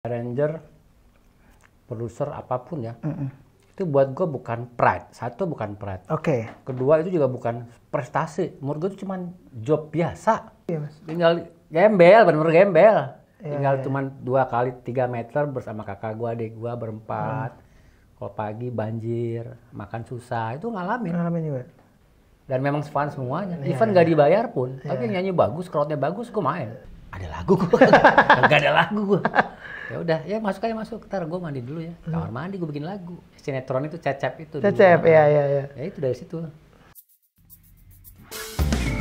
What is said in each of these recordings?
arranger, produser apapun ya, itu buat gue bukan pride. Satu, bukan pride. Oke. Kedua, itu juga bukan prestasi. Menurut gue itu cuma job biasa. Iya, Mas. Tinggal gembel, bener-bener gembel. Iya, Tinggal iya. cuma 2 kali 3 meter bersama kakak gue, adik gue berempat. Kalau pagi banjir, makan susah, itu ngalamin. Ngalamin juga. Dan memang fun semuanya. Iya, Even iya. gak dibayar pun, tapi yang nyanyi bagus, crowdnya bagus, gue main. Ada lagu gue, nggak ada lagu gue. Ya udah, ya masuk aja masuk. Ntar gue mandi dulu ya. Kamar mandi gue bikin lagu. Sinetron itu Cecep itu. Cecep, dulu. iya, iya, iya. Ya itu dari situ.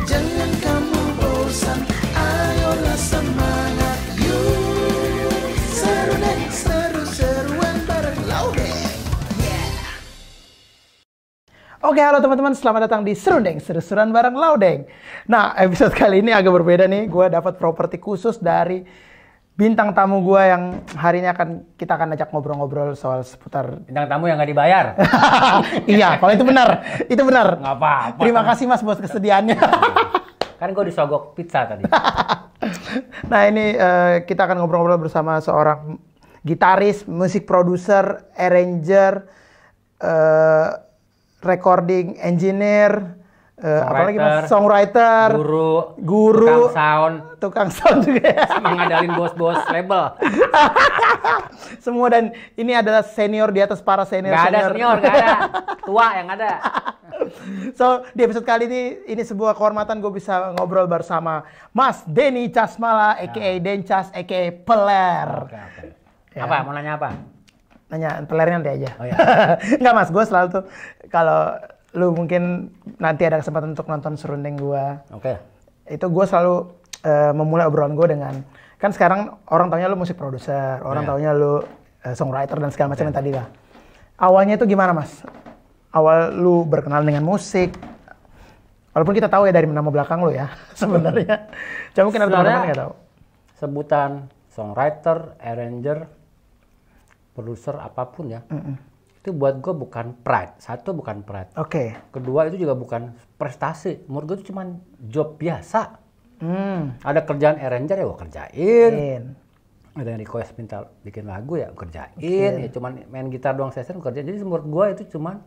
Jangan kamu bosan, ayolah semangat, yuk. Seru deh, seru-seruan bareng Laudeng. Oke, halo teman-teman, selamat datang di Serundeng, seru-seruan bareng Laudeng. Nah, episode kali ini agak berbeda nih. Gue dapat properti khusus dari bintang tamu gue yang hari ini kita akan ajak ngobrol-ngobrol soal seputar. Bintang tamu yang nggak dibayar. Iya, kalau itu benar, itu benar. Nggak apa-apa. Terima kasih Mas buat kesediaannya. Kan gue disogok pizza tadi. Nah, ini kita akan ngobrol-ngobrol bersama seorang gitaris, musik produser, arranger, recording engineer, apalagi Mas, songwriter, guru, tukang sound juga ya. Mengadalin bos-bos label. Semua, dan ini adalah senior di atas para senior. Gak ada senior, gak ada. Tua yang ada. So, di episode kali ini sebuah kehormatan gue bisa ngobrol bersama Mas Denny Casmala, a.k.a. Dencas, a.k.a. Peler. Oke. Ya. Apa? Mau nanya apa? Nanya pelernya nanti aja. Oh iya. Enggak Mas, gue selalu tuh kalau lu mungkin nanti ada kesempatan untuk nonton Serundeng gue, Oke. itu gue selalu memulai obrolan gue dengan, kan sekarang orang taunya lu musik produser, orang Iya. taunya lu songwriter dan segala macam yang tadi lah. Awalnya itu gimana Mas? Awal lu berkenal dengan musik, walaupun kita tahu ya dari nama belakang lu ya sebenarnya. Cuma mungkin ada teman-teman nggak tahu. Sebutan songwriter, arranger, produser apapun ya, itu buat gue bukan pride. Satu, bukan pride. Oke. Kedua, itu juga bukan prestasi. Menurut gue itu cuma job biasa. Ada kerjaan arranger ya gue kerjain. Ada yang request minta bikin lagu ya kerjain. Ya cuman main gitar doang session kerjain. Jadi menurut gue itu cuman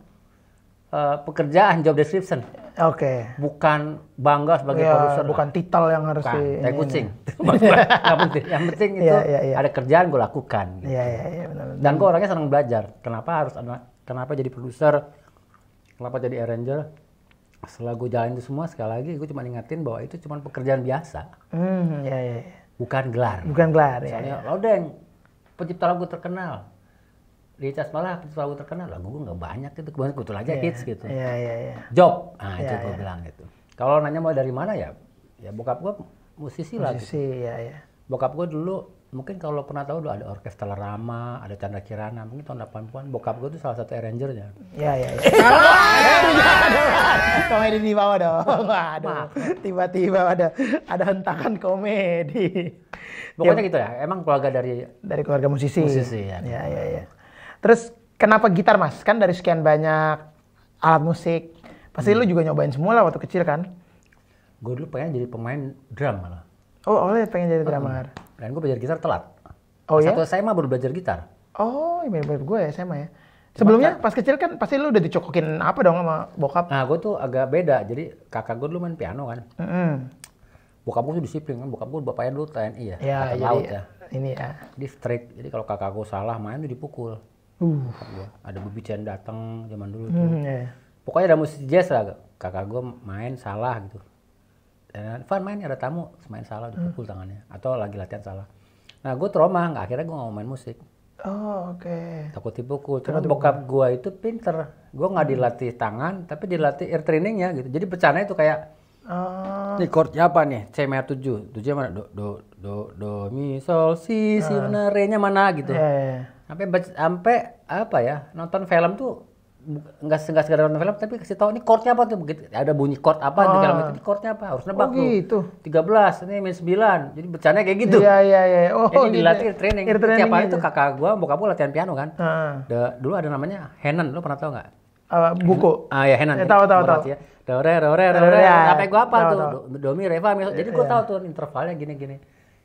pekerjaan, job description. Oke. Bukan bangga sebagai Ya, produser. bukan titel yang harus Bukan, di tai kucing. Nggak penting. Yang penting itu Iya. ada kerjaan gue lakukan. Gitu. Iya, benar. Dan gue orangnya senang belajar. Kenapa jadi produser? Kenapa jadi arranger? Setelah gue jalanin itu semua, sekali lagi gue cuma ingetin bahwa itu cuma pekerjaan biasa. Iya. Bukan gelar. Bukan gelar ya. Misalnya, Laudeng, pencipta lagu terkenal. Di Casmala, pencipta lagu terkenal. Lagu gue nggak banyak gitu. Kebetulan aja hits gitu. Iya. Job. Nah, itu Iya, gue iya. bilang gitu. Kalau nanya mau dari mana ya bokap gue musisi lah gitu. Musisi, iya. Bokap gue dulu, mungkin kalau pernah tahu dulu ada Orkestra Rama, ada Chandra Kirana, mungkin tahun 80-an. Bokap gue tuh salah satu arrangernya. Iya. Komedi di bawah dong. Waduh. Tiba-tiba ada hentakan komedi. Pokoknya gitu ya, emang keluarga dari Keluarga musisi. musisi ya. Iya. Terus kenapa gitar Mas? Kan dari sekian banyak alat musik, pasti lu juga nyobain semua lah waktu kecil kan? Gue dulu pengen jadi pemain drum malah. Oh, oleh pengen jadi drummer. Dan gue belajar gitar telat. Oh ya? Satu SMA baru belajar gitar. Oh, mirip-mirip gue ya sama ya. Sebelumnya pas kecil kan pasti lu udah dicokokin apa dong sama bokap? Nah, gue tuh agak beda. Jadi kakak gue dulu main piano kan. Bokap gue tuh disiplin kan. Bokap gue bapaknya dulu TNI ya. Ya, Angkatan jadi laut ya. ini ya. Jadi strict. Jadi kalau kakak gue salah main tuh dipukul. Bokap gua. Ada Bubi Chen datang zaman dulu tuh. Iya. Pokoknya ada musik jazz lah. Kakak gue main salah gitu. Dan Van main ada tamu, main salah dipukul tangannya. Atau lagi latihan salah. Nah gue trauma, akhirnya gue gak mau main musik. Oh, oke. Takut dipukul. Cuma bokap gue itu pinter. Gue gak dilatih tangan, tapi dilatih ear trainingnya gitu. Jadi pecahannya itu kayak, Oh, nih chordnya apa nih? C major 7. 7 mana? Do, mi, sol, si mana? Re-nya mana gitu. iya. Sampai apa ya, nonton film tuh nggak sekedar nonton film, tapi kasih tahu ini chordnya apa tuh, begitu ada bunyi chord apa di film itu, ini chordnya apa, harus nebak Oh, gitu. tuh 13, ini min 9, jadi bercandanya kayak gitu. Iya. Oh, Jadi gitu. dilatih training. Ear training Tiap hari gitu. tuh kakak gua, bokap gua latihan piano kan. Heeh. Dulu ada namanya Henan, lo pernah tahu nggak? Buku. Ah ya Henan. Tahu. Ya. Do re, Ya, sampai gua apa tahu, tuh, tahu. do mi re fa mi. Jadi gua tahu tuh intervalnya gini.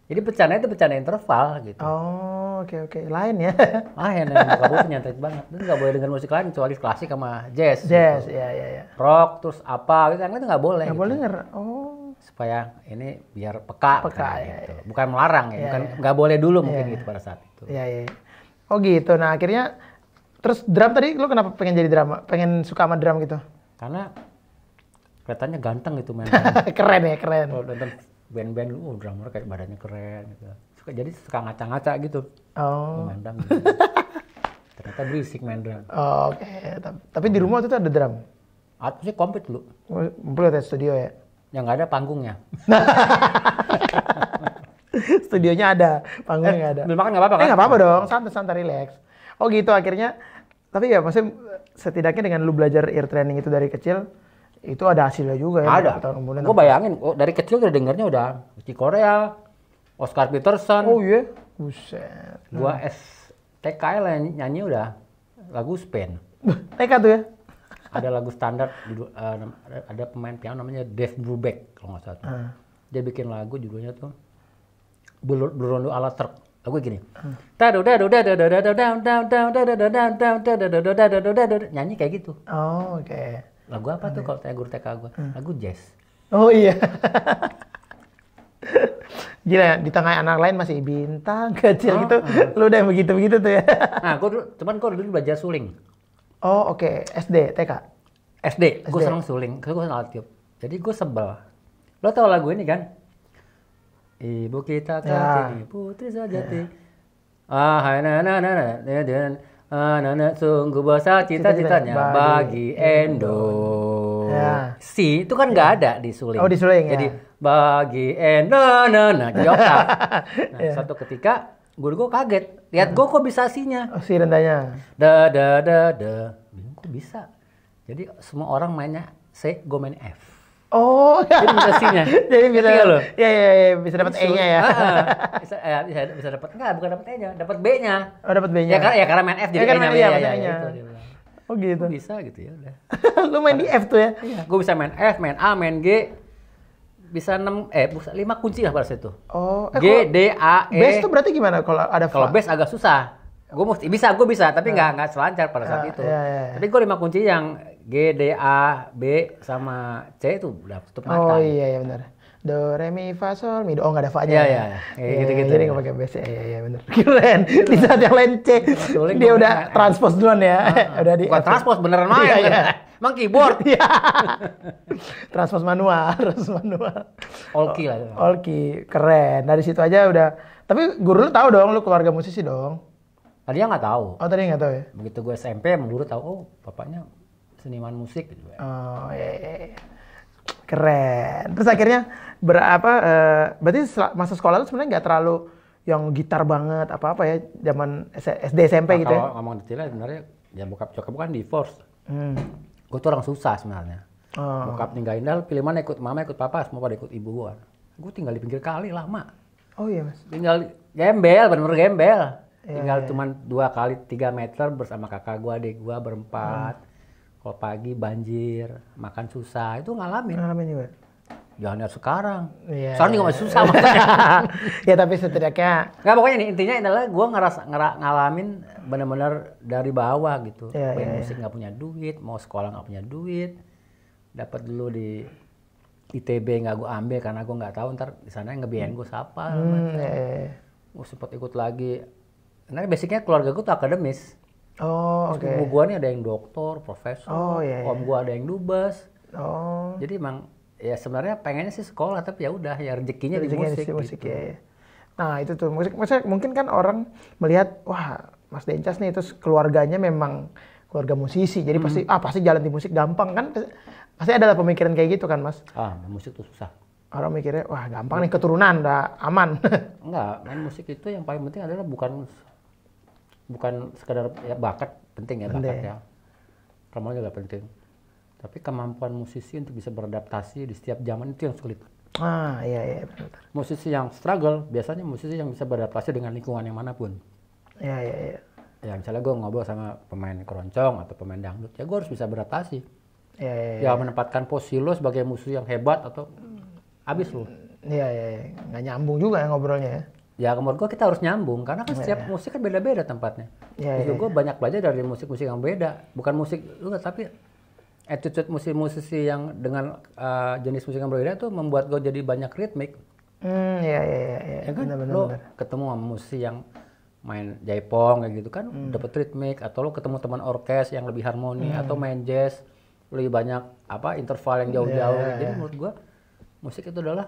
Jadi bercanda itu bercanda interval gitu. Oh, oke. Lain ya. Yang bokap gue nyantai banget. Lu nggak boleh dengar musik lain kecuali klasik sama jazz. Jazz, gitu. iya. Rock terus apa gitu, itu nggak boleh. Nggak gitu. boleh denger. Oh. Supaya ini biar peka ya, gitu. Bukan melarang ya, bukan nggak boleh dulu mungkin gitu pada saat itu. Iya. Oh gitu. Nah akhirnya terus drum tadi lu kenapa pengen jadi drama? Pengen suka sama drum gitu? Karena kelihatannya ganteng gitu main. Keren ya, keren. Kalau nonton band-band lu, drummer kayak badannya keren gitu. Jadi suka ngaca-ngaca gitu. Oh. Main drum gitu. Ternyata berisik main drum. Oh, oke. Tapi di rumah waktu itu ada drum? Aku sih komplit dulu. Komplit ya studio ya? Yang nggak ada panggungnya. Studionya ada, panggungnya nggak ada. Belum makan nggak apa-apa kan? Nggak apa-apa dong, santai-santai relax. Oh gitu akhirnya. Tapi ya maksudnya setidaknya dengan lu belajar ear training itu dari kecil, itu ada hasilnya juga ya. Ada. Gue bayangin, dari kecil udah dengernya udah Chick Corea, Oscar Peterson. Oh iya? Buset. Gue TK lah nyanyi udah lagu Spain. TK tuh ya? Ada lagu standar, ada pemain piano namanya Dave Brubeck kalau nggak salah. Dia bikin lagu judulnya tuh Berundu ala Truk. Lagu gini. Nyanyi kayak gitu. Oh, oke. Lagu apa tuh kalau guru TK gue? Lagu jazz. Oh iya. Gila ya, di tengah anak lain masih bintang kecil gitu. Lu udah begitu-begitu tuh ya. Nah, gue dulu belajar suling. Oh oke, SD, TK? SD. Gue seneng suling, gue seneng alat tiup. Jadi gue sebel. Lo tau lagu ini kan? Ibu kita Kartini, putri sejati. Hai sungguh besar cita-citanya bagi Endo. Si itu kan nggak ada di suling. Oh di suling ya. Jadi bagi Endo, jadi oktav. Nah, suatu ketika guru gue kaget, lihat gue kok bisa sinya. Oh, si rendahnya. Bingung kok bisa. Jadi semua orang mainnya C, gue main F. Oh, jadi bisa sinya. Jadi bisa loh. Iya, bisa dapat E-nya ya. Bisa dapat bukan dapat E-nya, dapat B-nya. Oh, dapat B-nya. Ya karena main F jadi E-nya. E-nya. Oh gitu. Gue bisa gitu ya udah. Lu main di F tuh ya? Iya, gue bisa main F, main A, main G. Bisa 5 kunci lah pada situ. Oh, G, D, A, E. Bass tuh berarti gimana kalau ada Kalau bass agak susah. Gue bisa, tapi nggak selancar pada saat itu. Iya. Tapi gue 5 kunci yang G, D, A, B sama C itu udah tutup mata. Oh iya benar. Do, re, mi, fa, sol, mi, do. Oh nggak ada fa-nya. Iya. Gitu-gitu. Jadi nggak pakai bass ya. Iya benar. Keren. Di saat yang lain C, dia udah transpose duluan ya. Udah di. Bukan transpose beneran main. Iya. Emang keyboard. Iya. Transpose manual. Olki lah. Olki, keren. Dari situ aja udah. Tapi guru lu tahu dong, lu keluarga musisi dong. Tadi nggak tahu. Oh tadi nggak tahu ya? Begitu gue SMP, guru tahu. Oh bapaknya seniman musik gitu. Oh iya. Keren. Terus akhirnya berarti masa sekolah lu sebenarnya nggak terlalu yang gitar banget apa ya zaman SD SMP gitu ya? Kalau ngomong detailnya sebenarnya ya bokap bukan divorce. Gue tuh orang susah sebenarnya. Bokap ninggalin dah, pilih mana ikut mama ikut papa, semua pada ikut ibu gue. Gue tinggal di pinggir kali lama. Oh iya mas. Tinggal gembel, bener-bener gembel. Tinggal cuman 2 kali 3 meter bersama kakak gue, adik gue berempat. Kalau pagi banjir, makan susah, itu ngalamin juga. Jangan lihat sekarang. Iya. Sekarang juga masih susah makanya. Ya tapi setidaknya. Nggak, pokoknya nih intinya adalah gue ngalamin benar-benar dari bawah gitu. Main musik nggak punya duit, mau sekolah nggak punya duit. Dapat dulu di ITB nggak gue ambil karena gue nggak tahu ntar di sana ngebiayain gue siapa. Gue sempat ikut lagi. Karena basicnya keluarga gue tuh akademis. Oh oke. Ibu gue nih ada yang doktor, profesor. Om gue ada yang dubes. Jadi emang ya sebenarnya pengennya sih sekolah tapi ya udah ya rezekinya di musik gitu. Ya. Nah itu tuh maksudnya mungkin kan orang melihat wah Mas Dencas nih terus keluarganya memang keluarga musisi jadi pasti jalan di musik gampang kan pasti ada pemikiran kayak gitu kan Mas? Musik tuh susah. Orang mikirnya wah gampang nih keturunan udah aman. Enggak, main musik itu yang paling penting adalah bukan sekadar ya bakat penting ya bakat ya. Kamu juga penting. Tapi kemampuan musisi untuk bisa beradaptasi di setiap zaman itu yang sulit. Iya benar. Musisi yang struggle biasanya musisi yang bisa beradaptasi dengan lingkungan yang manapun. Iya. Ya misalnya gue ngobrol sama pemain keroncong atau pemain dangdut, ya gue harus bisa beradaptasi. Iya. Ya menempatkan posisi lo sebagai musisi yang hebat atau habis lo. Iya, nggak nyambung juga ya ngobrolnya ya. Ya menurut gue kita harus nyambung karena kan setiap musik kan beda-beda tempatnya. Gue banyak belajar dari musik-musik yang beda, bukan musik juga tapi attitude musisi yang dengan jenis musik yang berbeda tuh membuat gue jadi banyak ritmik. Iya. Ya kan lo ketemu sama musisi yang main jaipong kayak gitu kan dapet ritmik, atau lo ketemu teman orkes yang lebih harmoni, atau main jazz lebih banyak interval yang jauh-jauh. Jadi menurut gue musik itu adalah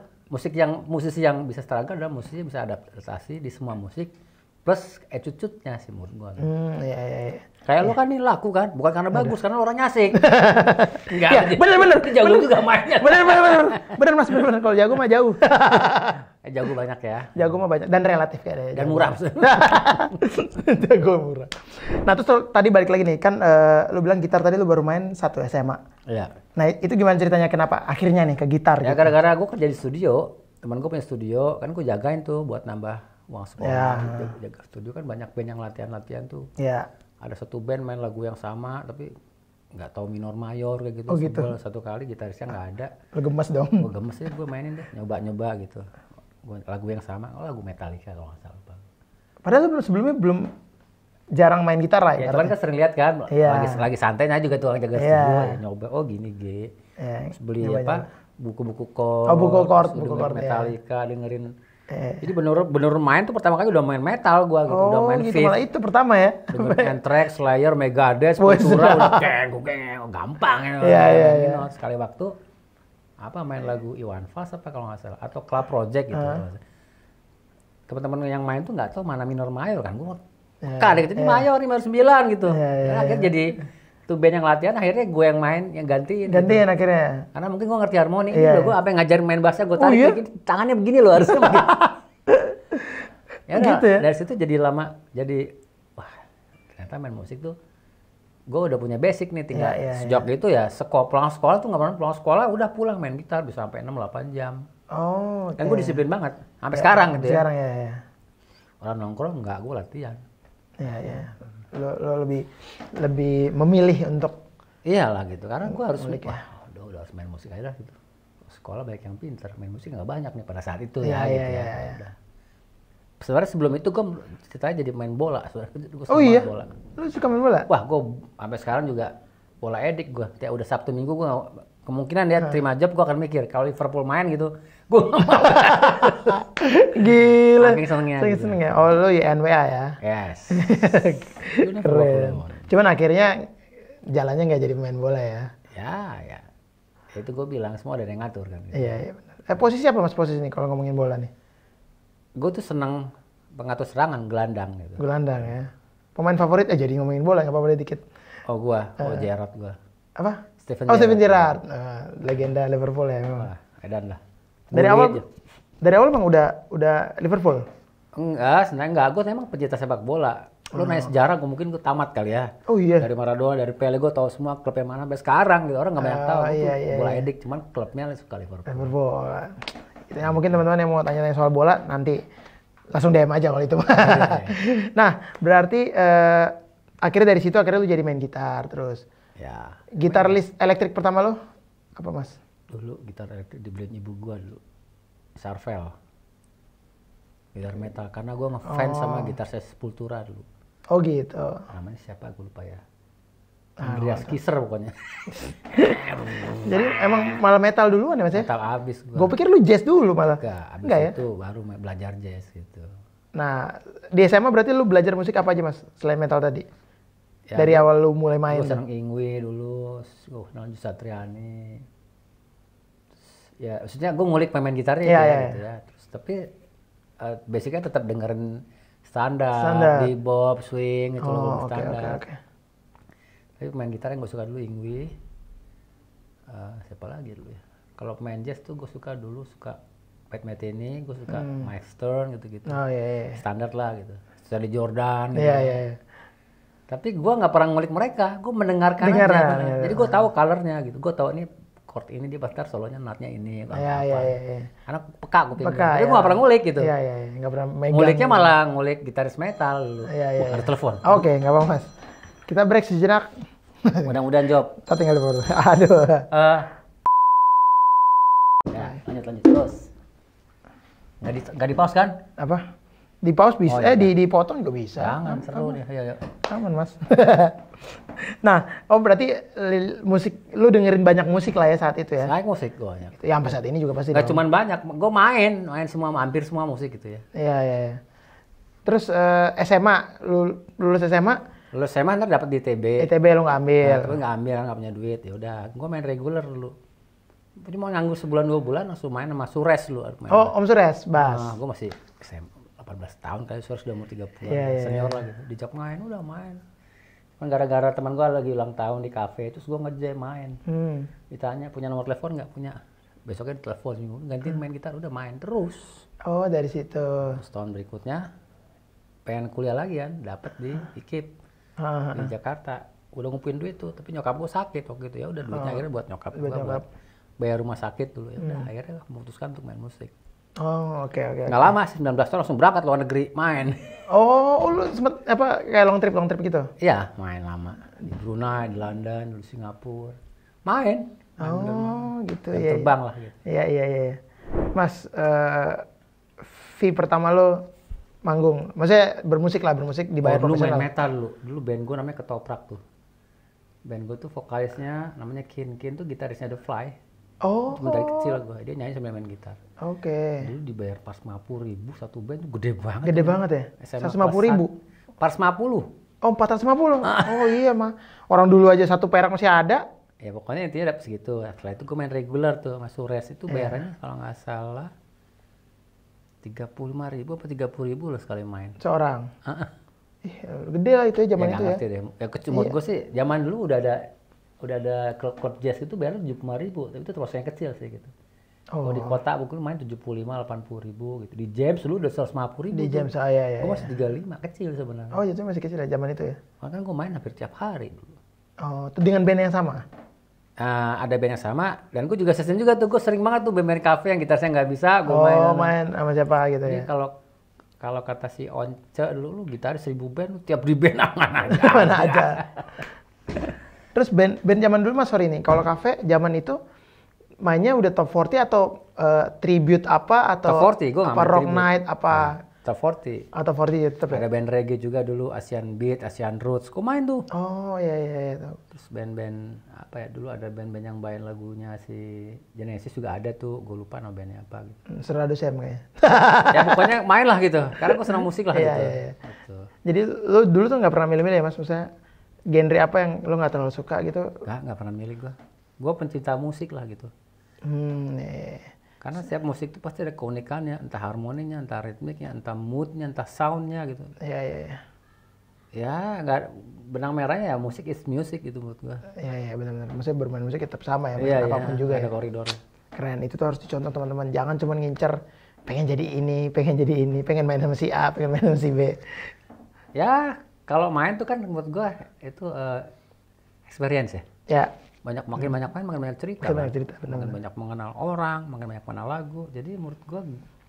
musisi yang bisa struggle adalah musisi yang bisa adaptasi di semua musik plus attitude-nya sih menurut gua. Iya. Kayak lo kan ini laku kan, bukan karena bagus, karena orangnya asik. Enggak. Ya, bener. Jago juga mainnya. Bener Mas, bener. Kalau jago mah jauh. Jago banyak ya. Jago mah banyak dan relatif kayaknya. Dan murah. Jago murah. Nah terus tadi balik lagi nih, kan lu bilang gitar tadi lu baru main 1 SMA. Iya. Nah itu gimana ceritanya, kenapa akhirnya nih ke gitar? Ya gitu? Gara-gara gue kerja di studio, teman gue punya studio, kan gue jagain tuh buat nambah uang sekolah. Gitu. Jaga studio kan banyak band yang latihan-latihan tuh. Iya. Ada satu band main lagu yang sama, tapi nggak tahu minor mayor kayak gitu. Oh gitu. Satu kali gitarisnya nggak ada. Lu gemes dong. Gue gemes ya, gue mainin deh, nyoba-nyoba gitu. Lagu yang sama, lagu Metallica kalau nggak salah. Padahal lu sebelumnya belum jarang main gitar lah ya. Cuman kan sering lihat kan, lagi santainya juga tuh orang jaga studio, ya, nyoba, oh gini G. Terus beli buku-buku chord. Oh buku chord, Metallica, dengerin. Jadi bener main tuh pertama kali udah main metal gua gitu, udah main gitu, malah itu pertama ya. Dengerin Anthrax, Slayer, Megadeth, Sepultura, udah gampang ya. Iya. Sekali waktu main lagu Iwan Fals kalau nggak salah, atau Club Project gitu. Teman-teman yang main tuh nggak tahu mana minor mayor kan, gua kadang ini mayor 509 gitu. Akhirnya jadi tuh band yang latihan, akhirnya gue yang main, yang gantiin gitu. Akhirnya. Karena mungkin gue ngerti harmoni. Ini loh gue apa yang ngajarin main bassnya, gue tarik begini, tangannya begini loh harusnya. Gitu ya. Dari situ jadi lama, wah ternyata main musik tuh gue udah punya basic nih, tinggal sejak itu ya pulang sekolah tuh nggak pernah pulang sekolah udah pulang main gitar bisa sampai 6-8 jam. Dan gue disiplin banget sampai sekarang gitu ya. Sekarang ya. Orang nongkrong enggak, gue latihan. Iya. Lo lebih memilih untuk iyalah gitu, karena gue harus udah harus main musik aja gitu. Sekolah banyak yang pintar, main musik nggak banyak nih pada saat itu ya. Sebenarnya sebelum itu gue ceritanya jadi main bola. Bola. Lu suka main bola? Wah, gue sampai sekarang juga bola edik gue. Kayak udah Sabtu Minggu gue kemungkinan dia terima job, gue akan mikir kalau Liverpool main gitu, gue nggak mau. Gila. Saking seneng ya. Oh lu NWA ya? Yes. Keren. Cuman akhirnya jalannya nggak jadi pemain bola ya? Ya. Itu gue bilang semua ada yang ngatur kan. Gitu. Iya benar. Posisi apa Mas posisi nih kalau ngomongin bola nih? Gue tuh seneng pengatur serangan, gelandang gitu. Gelandang ya. Pemain favorit jadi ngomongin bola nggak apa-apa dikit. Oh gua, Gerrard gua. Apa? Steven Gerrard. Legenda Liverpool ya memang. Wah, edan lah. Dari awal emang udah Liverpool? Enggak, sebenarnya enggak. Gue emang pecinta sepak bola. Lo nanya sejarah, mungkin gue tamat kali ya. Oh iya. Dari Maradona, dari Pele, gue tahu semua klubnya mana sampai sekarang gitu. Orang nggak banyak tahu. Iya. Bola edik, cuman klubnya suka Liverpool. Itu ya, mungkin teman-teman yang mau tanya soal bola nanti langsung DM aja kalau itu. Nah, berarti akhirnya dari situ lu jadi main gitar terus. Ya. Gitar elektrik pertama lo apa Mas? Dulu gitar elektrik dibeliin ibu gue dulu. Sarvel. Gitar metal karena gue ngefans sama gitar Sepultura dulu. Oh gitu. Namanya siapa gue lupa ya. Andreas Kisser pokoknya. Jadi emang malah metal duluan ya Mas ya? Metal abis gue. Gue pikir lu jazz dulu malah. Enggak ya? Itu baru belajar jazz gitu. Nah, di SMA berarti lu belajar musik apa aja Mas selain metal tadi? Ya, dari awal lu mulai main. Gue seneng Ingwi dulu, gue kenal Satriani. Ya, maksudnya gue ngulik pemain gitarnya gitu ya. Terus tapi basicnya tetap dengerin standar. Bebop, swing itu loh standar. Okay. Tapi pemain gitar yang gue suka dulu Ingwi. Siapa lagi dulu ya? Kalau pemain jazz tuh gue suka Pat Metheny, gue suka Mike Stern gitu-gitu. Oh iya. Standar lah gitu. Charlie Jordan gitu. Iya. Tapi gue nggak pernah ngulik mereka, gue mendengarkan aja. Jadi gue tahu colornya gitu. Gue tahu ini chord ini dia pasti solonya notnya ini. Iya. Karena peka gue pikir. Tapi gue nggak pernah ngulik gitu. Iya. Nggak pernah megang. Nguliknya malah ngulik gitaris metal dulu. Iya. Ada telepon. Oke, nggak apa-apa Mas. Kita break sejenak. Mudah-mudahan job. Kita tinggal dulu. Aduh. Ya, lanjut terus. Nggak di pause kan? Apa? Di pause bisa, Oh, iya. dipotong juga bisa. Jangan, seru nih. Ayo. Aman mas. Nah, berarti musik, lu dengerin banyak musik lah ya saat itu ya? Naik musik gue banyak. Ya sampai saat ini juga pasti. Gak dong. cuman banyak, gue main semua, hampir semua musik gitu ya. Iya, iya, iya. Terus SMA, lulus SMA? Lulus SMA ntar dapat di ITB. ITB lu nggak ambil? Nah, tapi nggak ambil, nggak punya duit. Ya udah, gue main reguler dulu. Jadi mau nganggur sebulan 2 bulan langsung main sama Sures dulu. Oh, Om Sures, bass. Nah, gue masih SMA 18 tahun kali, Sures udah mau 30 Iya, iya, senior lah gitu. Dijak main, udah main. Kan gara-gara teman gue lagi ulang tahun di kafe, terus gue ngejam main. Ditanya punya nomor telepon nggak, punya. Besoknya ditelepon, gantiin main gitar, udah main terus. Oh, dari situ. Terus tahun berikutnya pengen kuliah lagi kan, dapet di IKIP di Jakarta. Udah ngumpulin duit tuh, tapi nyokap gue sakit waktu itu ya. Udah duitnya akhirnya buat nyokap gue, buat bayar rumah sakit dulu ya. Udah akhirnya memutuskan untuk main musik. Oh, oke. Nggak lama sih, 19 tahun langsung berangkat luar negeri main. Oh, lu sempet apa kayak long trip gitu? Iya, main lama di Brunei, di London, di Singapura. Main Gitu dan ya. terbang lah gitu. Iya. Mas, fee pertama lo manggung, maksudnya bermusik dibayar Dulu main profesional. metal dulu. Dulu band gue namanya Ketoprak tuh. Band gue tuh vokalisnya namanya Kin tuh gitarisnya The Fly. Oh. Cuma dari kecil gue, dia nyanyi sambil main gitar. Oke. Dulu dibayar pas 50.000 satu band tuh gede banget. Gede banget ya? SMA 150.000? Pas 50. Oh, 450? Oh iya mah. Orang dulu aja 1 perak masih ada. Ya pokoknya intinya dapet segitu. Setelah itu gue main regular tuh sama Sures itu bayarannya kalau nggak salah 35.000 apa 30.000 loh sekali main. Seorang? Ih, gede lah itu ya zaman itu ya. Ngerti deh. Ya menurut gue sih zaman dulu udah ada klub jazz itu bayarnya 75.000, tapi itu termasuk yang kecil sih gitu. Kalau di kota buku main 75-80.000 gitu. Di James dulu udah 150.000. Di James ya. Gue masih 35, kecil sebenarnya. Oh, itu masih kecil ya zaman itu ya. Makanya gue main hampir tiap hari dulu. Oh, itu dengan band yang sama? Ada band yang sama, dan gue juga session juga tuh. Gue sering banget tuh band kafe yang gitarnya nggak bisa, gue main sama siapa gitu ya. Jadi kalau kata si Once dulu, lu gitaris 1000 band, lu tiap di band aman aja. Mana aja. Terus band zaman dulu Mas, sorry nih, kalau kafe zaman itu mainnya udah top 40 atau tribute apa atau top 40, gue nggak apa main rock tribute. night apa? Top 40. Atau 40 ya tetap ya? Ada band reggae juga dulu, Asian Beat, Asian Roots, gue main tuh. Oh iya tahu. Terus band-band apa ya, dulu ada band-band yang main lagunya si Genesis juga ada tuh, gue lupa nama bandnya apa gitu. Serado Sam kayaknya. Ya pokoknya main lah gitu, karena gue senang musik lah gitu. Iya. Gitu. Jadi lu dulu tuh nggak pernah milih-milih ya Mas, maksudnya genre apa yang lu nggak terlalu suka gitu? Nggak pernah milih gue. Gue pencinta musik lah gitu. Iya. Karena setiap musik itu pasti ada keunikannya, entah harmoninya, entah ritmiknya, entah moodnya, entah soundnya gitu. Iya. Ya nggak, benang merahnya ya musik is music gitu menurut gua. Iya benar-benar. Maksudnya bermain musik tetap sama ya, Iya, apapun juga ada ya. koridornya. Keren, itu tuh harus dicontoh teman-teman. Jangan cuma ngincer pengen jadi ini, pengen main sama si A, pengen main sama si B. Ya kalau main tuh kan menurut gua itu experience ya. Ya. Makin banyak main, makin banyak cerita. Makin banyak cerita, benar-benar. Makin banyak mengenal orang, makin banyak mengenal lagu. Jadi menurut gua,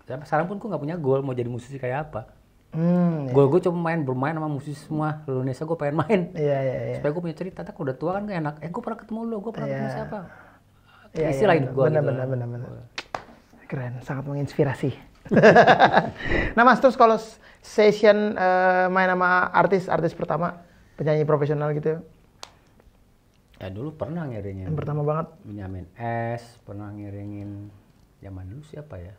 sampai sekarang pun gua nggak punya goal mau jadi musisi kayak apa. Goal gue cuma bermain sama musisi semua seluruh Indonesia, gue pengen main. Iya. Supaya gue punya cerita, tak udah tua kan gak enak. Gue pernah ketemu lo, gue pernah ketemu siapa. Iya, Isi lah hidup gue. Benar. Keren, sangat menginspirasi. Nah Mas, terus kalau session main sama artis pertama, penyanyi profesional gitu? Ya dulu pernah ngiringin. Yang pertama banget? Benyamin S, pernah ngiringin zaman dulu siapa ya?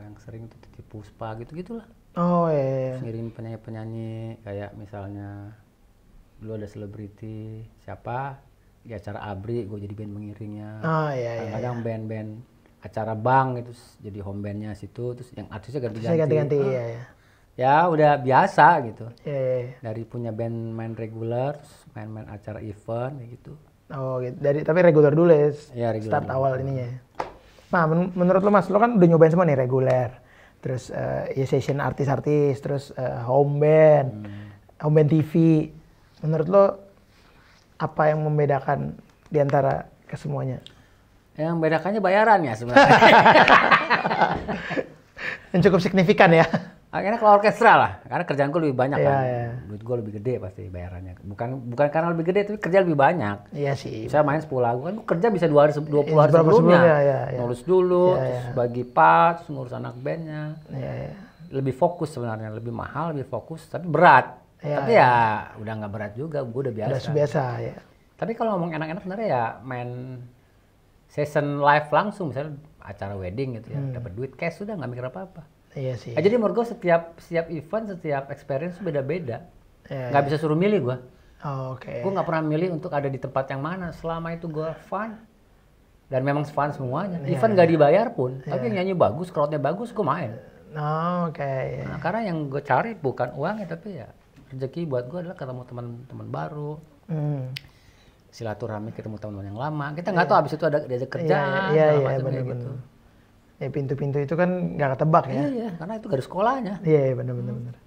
Yang sering tuh Titi Puspa gitu-gitulah. Oh iya. Ngiringin penyanyi-penyanyi kayak misalnya dulu ada selebriti siapa di acara ABRI, gue jadi band mengiringnya. Oh iya. Kadang band-band acara bank itu jadi home bandnya situ, terus yang artisnya ganti-ganti. Iya. Ya udah biasa gitu. Iya. Dari punya band main reguler, terus main-main acara event kayak gitu. Oh gitu. Tapi reguler dulu ya. Iya, reguler Start dulu. awal ininya. Nah, menurut lo Mas, lo kan udah nyobain semua nih reguler. Terus ya session artis-artis, terus home band TV. Menurut lo apa yang membedakan di antara kesemuanya? Yang membedakannya bayaran ya sebenarnya. Yang cukup signifikan ya. Akhirnya kalau orkestra lah, karena kerjaan gue lebih banyak Iya, kan. iya. Duit gue lebih gede pasti bayarannya. Bukan karena lebih gede, tapi kerja lebih banyak. Iya sih. Saya main 10 lagu, kan gue kerja bisa 20 hari Berapa sebelumnya. sebelumnya, iya. Nulis dulu, Iya, terus iya. bagi part, terus ngurus anak bandnya. Iya, iya. Lebih fokus sebenarnya, lebih mahal, lebih fokus, tapi berat. Iya, Tapi ya udah nggak berat juga, gue udah biasa. Udah biasa ya. Tapi kalau ngomong enak-enak sebenarnya ya main season live langsung, misalnya acara wedding gitu ya, dapat duit cash sudah nggak mikir apa-apa. Iya sih. Jadi menurut gue setiap event, setiap experience beda-beda. Iya, Nggak bisa suruh milih gue. Oh, oke. Gue nggak pernah milih untuk ada di tempat yang mana. Selama itu gue fun. Dan memang fun semuanya. Event nggak dibayar pun. Tapi yang nyanyi bagus, crowdnya bagus, gue main. Oh, oke. Iya. Nah, karena yang gue cari bukan uangnya, tapi ya rezeki buat gue adalah ketemu teman-teman baru. Silaturahmi ketemu teman-teman yang lama. Kita nggak tahu abis itu ada diajak kerjaan. Iya, segala iya, macam kayak benar-benar. gitu. Ya pintu-pintu itu kan nggak ketebak ya. Iya, karena itu garis sekolahnya. Iya, iya benar-benar.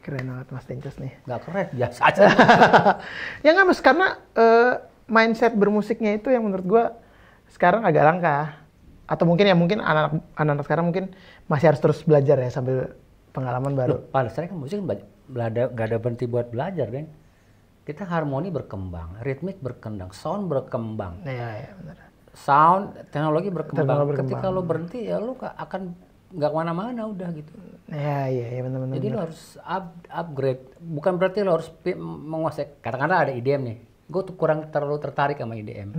Keren banget Mas Tencos nih. Nggak keren, biasa aja. Ya nggak Mas, karena mindset bermusiknya itu yang menurut gua sekarang agak langka. Atau mungkin anak-anak sekarang mungkin masih harus terus belajar ya sambil pengalaman baru. Loh, pada saya kan musik nggak ada berhenti buat belajar, Deng. Kita harmoni berkembang, ritmik berkembang, sound berkembang. Iya, iya benar. Sound, teknologi berkembang. Teknologi berkembang. Ketika lo berhenti ya lo akan nggak kemana-mana udah gitu. Iya, iya benar-benar. Jadi lo harus upgrade. Bukan berarti lo harus menguasai. Kadang-kadang ada IDM nih. Gue tuh kurang terlalu tertarik sama IDM.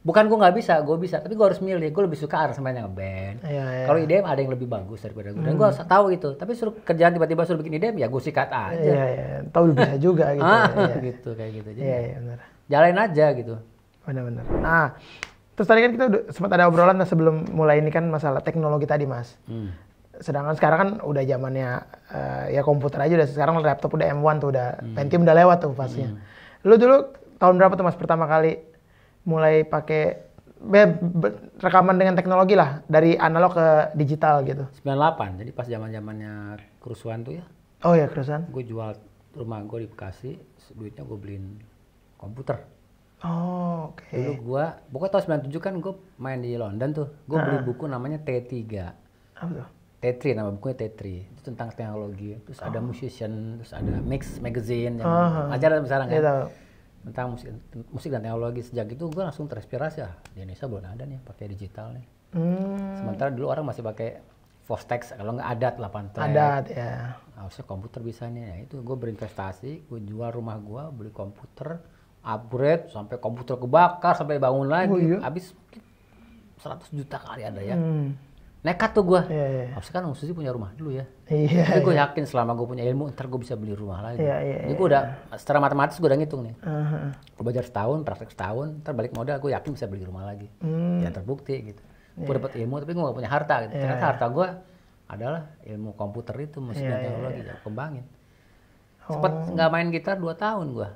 Bukan gue nggak bisa, gue bisa. Tapi gue harus milih. Gue lebih suka aransemennya nge-band. Iya, iya. Kalau IDM ada yang lebih bagus daripada gue. Dan gue tahu itu. Tapi suruh kerjaan tiba-tiba suruh bikin IDM ya gue sikat aja. Iya, iya. Tahu bisa juga gitu. Iya. Gitu kayak gitu. Jadi Iya, iya benar. jalanin aja gitu. Benar-benar. Nah, terus tadi kan kita udah sempat ada obrolan sebelum mulai ini kan masalah teknologi tadi, Mas. Sedangkan sekarang kan udah zamannya ya komputer aja udah, sekarang laptop udah M1 tuh, udah Pentium udah lewat tuh fasenya. Lu dulu tahun berapa tuh Mas pertama kali mulai pakai rekaman dengan teknologi lah dari analog ke digital gitu? 98. Jadi pas zaman-zamannya kerusuhan tuh ya. Oh ya, kerusuhan. Gue jual rumah gue di Bekasi, duitnya gue beliin komputer. Oh, oke. Dulu gue, pokoknya tahun 97 kan gue main di London tuh. Gue beli buku namanya T3. Apa tuh? T3, nama bukunya T3. Itu tentang teknologi. Terus ada musician, terus ada Mix Magazine. Yang ajaran sekarang kan. Iya, tahu. Tentang musik dan teknologi. Sejak itu gue langsung terinspirasi. Di Indonesia belum ada nih pakai digital nih. Sementara dulu orang masih pakai Fostex, kalau nggak adat 8 track. Adat ya. Harusnya komputer bisa nih. Ya, itu gue berinvestasi, gue jual rumah gue, beli komputer, upgrade sampai komputer kebakar, sampai bangun lagi. Oh, iya? Habis 100 juta kali ada ya. Nekat tuh gue. Iya. Harusnya kan mesti punya rumah dulu ya. Iya. Tapi gue yakin selama gue punya ilmu, ntar gue bisa beli rumah lagi. Iya. Jadi gue udah, secara matematis gue udah ngitung nih. Gue belajar setahun, praktek setahun, ntar balik modal, gue yakin bisa beli rumah lagi. Ya terbukti gitu. Gue dapat ilmu, tapi gue gak punya harta gitu. Ternyata harta gue adalah ilmu komputer itu, musik dan teknologi. Ya, kembangin. Sempat nggak main gitar 2 tahun gue.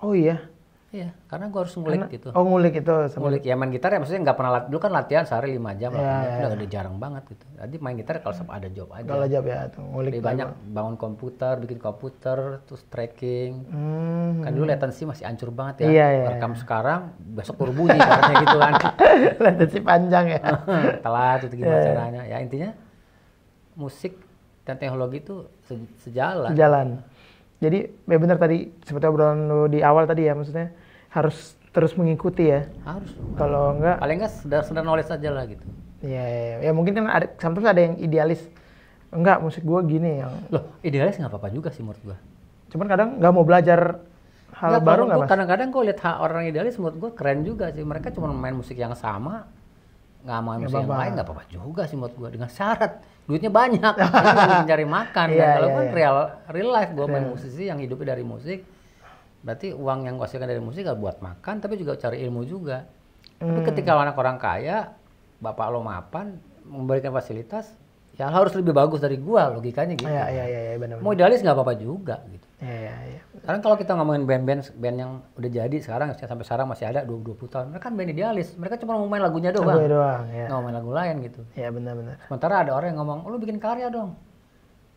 Oh iya? Iya, karena gue harus ngulik gitu. Oh ngulik itu. Ngulik ya, main gitar ya maksudnya nggak pernah dulu kan latihan sehari 5 jam, udah jarang banget gitu. Jadi main gitar kalau ada job aja. Kalau job ya, tuh ngulik. Lebih banyak bangun komputer, bikin komputer, terus tracking. Kan dulu latency masih hancur banget ya. Iya. Rekam sekarang, besok baru bunyi caranya gitu kan. Latency panjang ya. Telat itu gimana caranya. Ya intinya musik dan teknologi itu sejalan. Sejalan. Jadi ya benar tadi seperti obrolan lu di awal tadi ya, maksudnya harus terus mengikuti ya. Harus. Kalau enggak paling enggak sedar knowledge aja lah gitu. Iya, ya mungkin kan ada sometimes ada yang idealis. Enggak, musik gua gini yang. Loh, idealis nggak apa-apa juga sih menurut gua. Cuman kadang nggak mau belajar hal baru nggak Mas? Kadang-kadang gua lihat orang idealis menurut gua keren juga sih. Mereka cuma main musik yang sama, nggak main musik yang lain, nggak apa-apa juga sih menurut gua, dengan syarat duitnya banyak, mencari makan. Kalau kan real life gua main musisi yang hidupnya dari musik, berarti uang yang gua hasilkan dari musik gak buat makan, tapi juga cari ilmu juga. Tapi ketika anak orang kaya, bapak lo mapan, memberikan fasilitas, ya harus lebih bagus dari gua, logikanya gitu. Iya, benar. Mau idealis nggak apa-apa juga gitu. Iya. Sekarang kalau kita ngomongin band yang udah jadi sekarang, sampai sekarang masih ada 20 tahun, mereka kan band idealis. Mereka cuma mau main lagunya doang. Ya. Nggak mau main lagu lain gitu. Iya, benar. Sementara ada orang yang ngomong, lu bikin karya dong.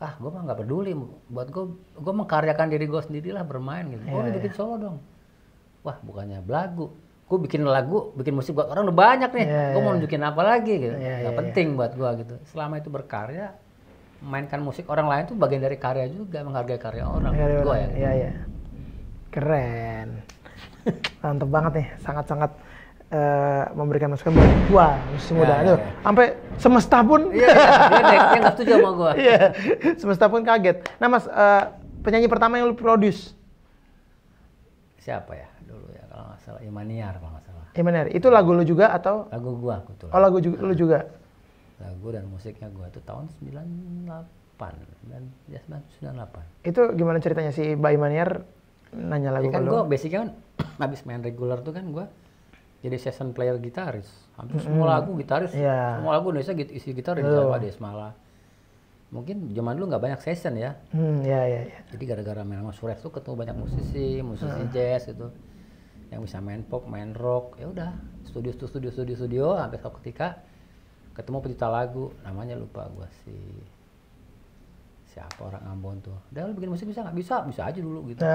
Ah, gue mah nggak peduli. Buat gue mengkaryakan diri gue sendirilah bermain gitu. Lu bikin solo dong. Wah, bukannya belagu. Gue bikin lagu, bikin musik buat orang udah banyak nih. Gue mau nunjukin apa lagi gitu. Nggak penting buat gue gitu. Selama itu berkarya, mainkan musik orang lain tuh bagian dari karya juga, menghargai karya orang. Gue ya. Iya. Keren. Mantep banget nih, sangat-sangat memberikan masukan buat gua musisi muda. Aduh, sampai semesta pun. Iya, dia nggak setuju sama gua. Iya, semesta pun kaget. Nah Mas, penyanyi pertama yang lu produce? Siapa ya dulu ya, kalau nggak salah Imaniar kalau nggak salah. Imaniar, itu lagu lu juga atau? Lagu gua kebetulan. Oh lagu lu juga? Lagu dan musiknya gua tuh tahun 98 dan ya 98. Itu gimana ceritanya si Mbak Imaniar nanya lagu kan lu? gua basicnya kan habis main regular tuh kan gua jadi session player gitaris. Hampir semua lagu gitaris, semua lagu Indonesia isi gitar di Jawa di Semala. Mungkin zaman dulu nggak banyak session ya. Iya. Jadi gara-gara main sama Surex tuh ketemu banyak musisi jazz gitu. Yang bisa main pop, main rock. Ya udah, studio sampai suatu ketika ketemu pencipta lagu, namanya lupa gua siapa orang Ambon tuh. Udah lu bikin musik bisa nggak? Bisa aja dulu gitu.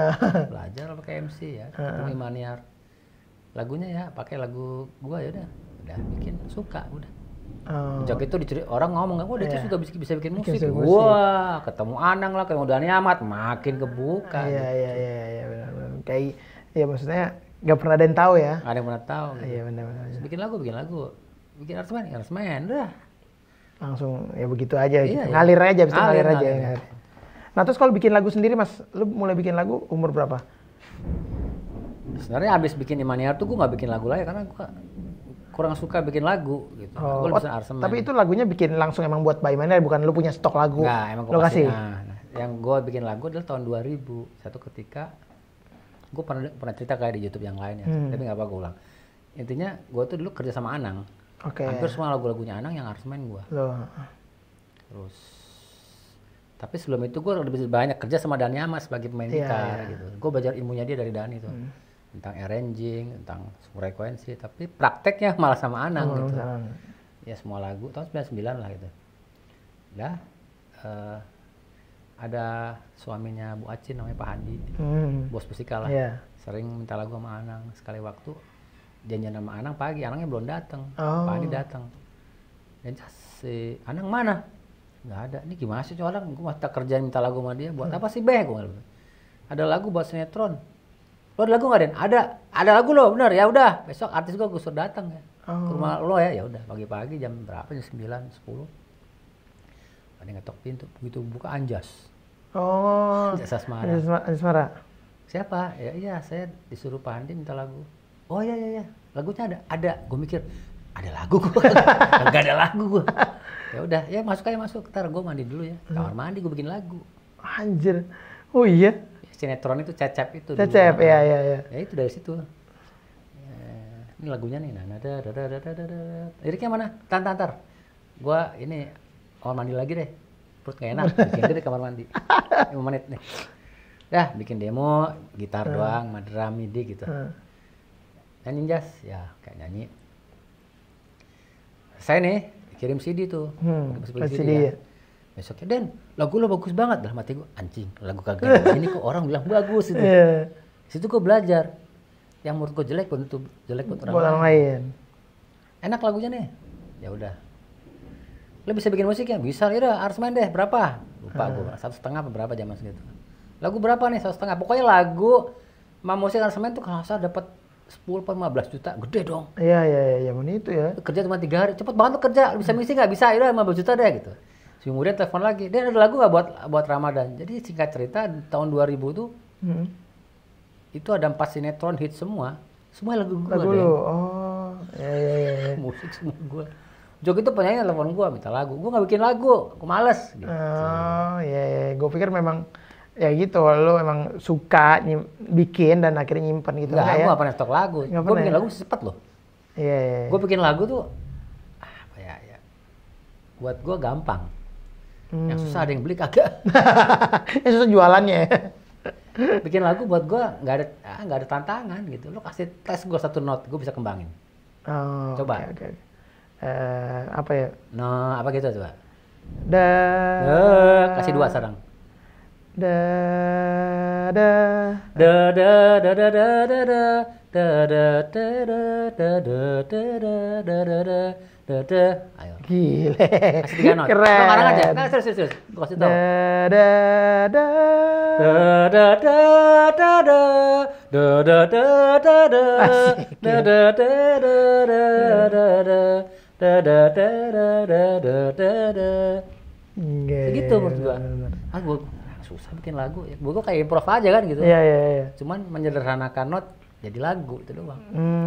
Belajar pakai MC ya, ketemu Imaniar. Lagunya ya pakai lagu gua ya udah bikin suka udah. Sejak itu orang ngomong, "Wah, dia juga bisa bikin musik." Wah, ketemu Anang lah, ketemu Dani Ahmad, makin kebuka. Iya, benar. Kayak ya maksudnya nggak pernah ada yang tahu ya. Ada yang pernah tahu. Gitu. Iya, benar. Bikin lagu. Bikin aransemen, udah. Langsung ya begitu aja gitu. Ngalir aja, ngalir aja. Nah, terus kalau bikin lagu sendiri, Mas, lu mulai bikin lagu umur berapa? Sebenarnya abis bikin Imaniar tuh gue nggak bikin lagu lagi karena gue kurang suka bikin lagu gitu. Gue bisa aransemen. Tapi itu lagunya bikin langsung emang buat Mbak Imaniar, bukan lu punya stok lagu? Nggak, emang gue kasih. Yang gue bikin lagu adalah tahun 2000. Satu ketika gue pernah cerita kayak di YouTube yang lain ya, tapi nggak apa gue ulang. Intinya gue tuh dulu kerja sama Anang. Hampir semua lagu-lagunya Anang yang aransemen gue. Terus, tapi sebelum itu gue lebih banyak kerja sama Dani Ahmad sebagai pemain gitar gitu. Gue belajar ilmunya dia dari Dani tuh. Tentang arranging, tentang frekuensi, tapi prakteknya malah sama Anang gitu. Ya semua lagu tahun 99 lah gitu. Udah ada suaminya Bu Acin namanya Pak Handi, bos musikal lah. Sering minta lagu sama Anang. Sekali waktu janjian sama Anang pagi, Anangnya belum datang. Pak Handi datang. Dan si Anang mana? Nggak ada. Ini gimana sih orang? Gue masih kerjaan minta lagu sama dia. Buat apa sih ada lagu buat sinetron. Lo ada lagu nggak, Den? Ada lagu lo, bener ya udah. Besok artis gue suruh datang ya ke rumah lo ya. Ya udah, pagi-pagi jam berapa? Jam 9, 10. Ada ngetok pintu, begitu buka Anjas. Anjas Asmara. Siapa? Ya iya, saya disuruh Pak Handi minta lagu. Oh iya. Lagunya ada. Gue mikir ada lagu gue. Enggak ada lagu gue. Ya udah, ya masuk. Ntar gue mandi dulu ya. Kamar mandi gue bikin lagu. Anjir. Oh iya. Sinetron itu Cecep itu. Cecep, iya. Ya itu dari situ. Ini lagunya nih, liriknya mana? Tantar. Gua ini kamar mandi lagi deh. Perut gak enak, bikin deh kamar mandi. 5 menit nih. Dah, bikin demo, gitar doang, madra, midi gitu. Nyanyi jazz, ya kayak nyanyi. Saya nih kirim CD tuh. CD ya. Besoknya, Den, lagu lo bagus banget. Dalam hati gue, anjing, lagu kagak. Ini kok orang bilang bagus itu. Situ gue belajar. Yang menurut gue jelek buat orang lain. Enak lagunya nih. Ya udah. Lo bisa bikin musik ya? Bisa, ya udah, aransemen deh. Berapa? Lupa gue, 1,5 apa berapa zaman segitu. Lagu berapa nih? 1,5. Pokoknya lagu sama musik aransemen tuh kalau saya dapat 10-15 juta, gede dong. Iya, zaman itu ya. Kerja cuma 3 hari, cepet banget tuh kerja. Bisa misi nggak? Bisa, ya udah 15 juta deh gitu. Kemudian telepon lagi, dia ada lagu nggak buat Ramadan? Jadi singkat cerita tahun 2000 tuh itu ada 4 sinetron hit semua lagu gue. Lagu lu, iya. Musik semua gue. Jok itu penyanyi telepon gue minta lagu, gue nggak bikin lagu, aku males. Gitu. Iya. Gue pikir memang ya gitu, lo emang suka bikin dan akhirnya nyimpen gitu. Nggak, gue nggak pernah stok lagu. Gue bikin lagu cepet loh. Iya. Gue bikin lagu tuh apa ya? Buat gue gampang. Yang susah ada yang beli kagak. Yang susah jualannya. Bikin lagu buat gue nggak ada tantangan gitu. Lo kasih tes gue 1 not, gue bisa kembangin. Coba. Okay. Apa ya? No, apa gitu coba? Kasih 2 sekarang. Ayo. Gile. Kasih 3 not. Keren. Lo ngarang aja. Nah, serius. Gue kasih tau. Da da Gitu menurut gua. Gua susah bikin lagu ya. Gua kayak improv aja kan gitu. Iya. Cuman menyederhanakan not jadi lagu itu doang.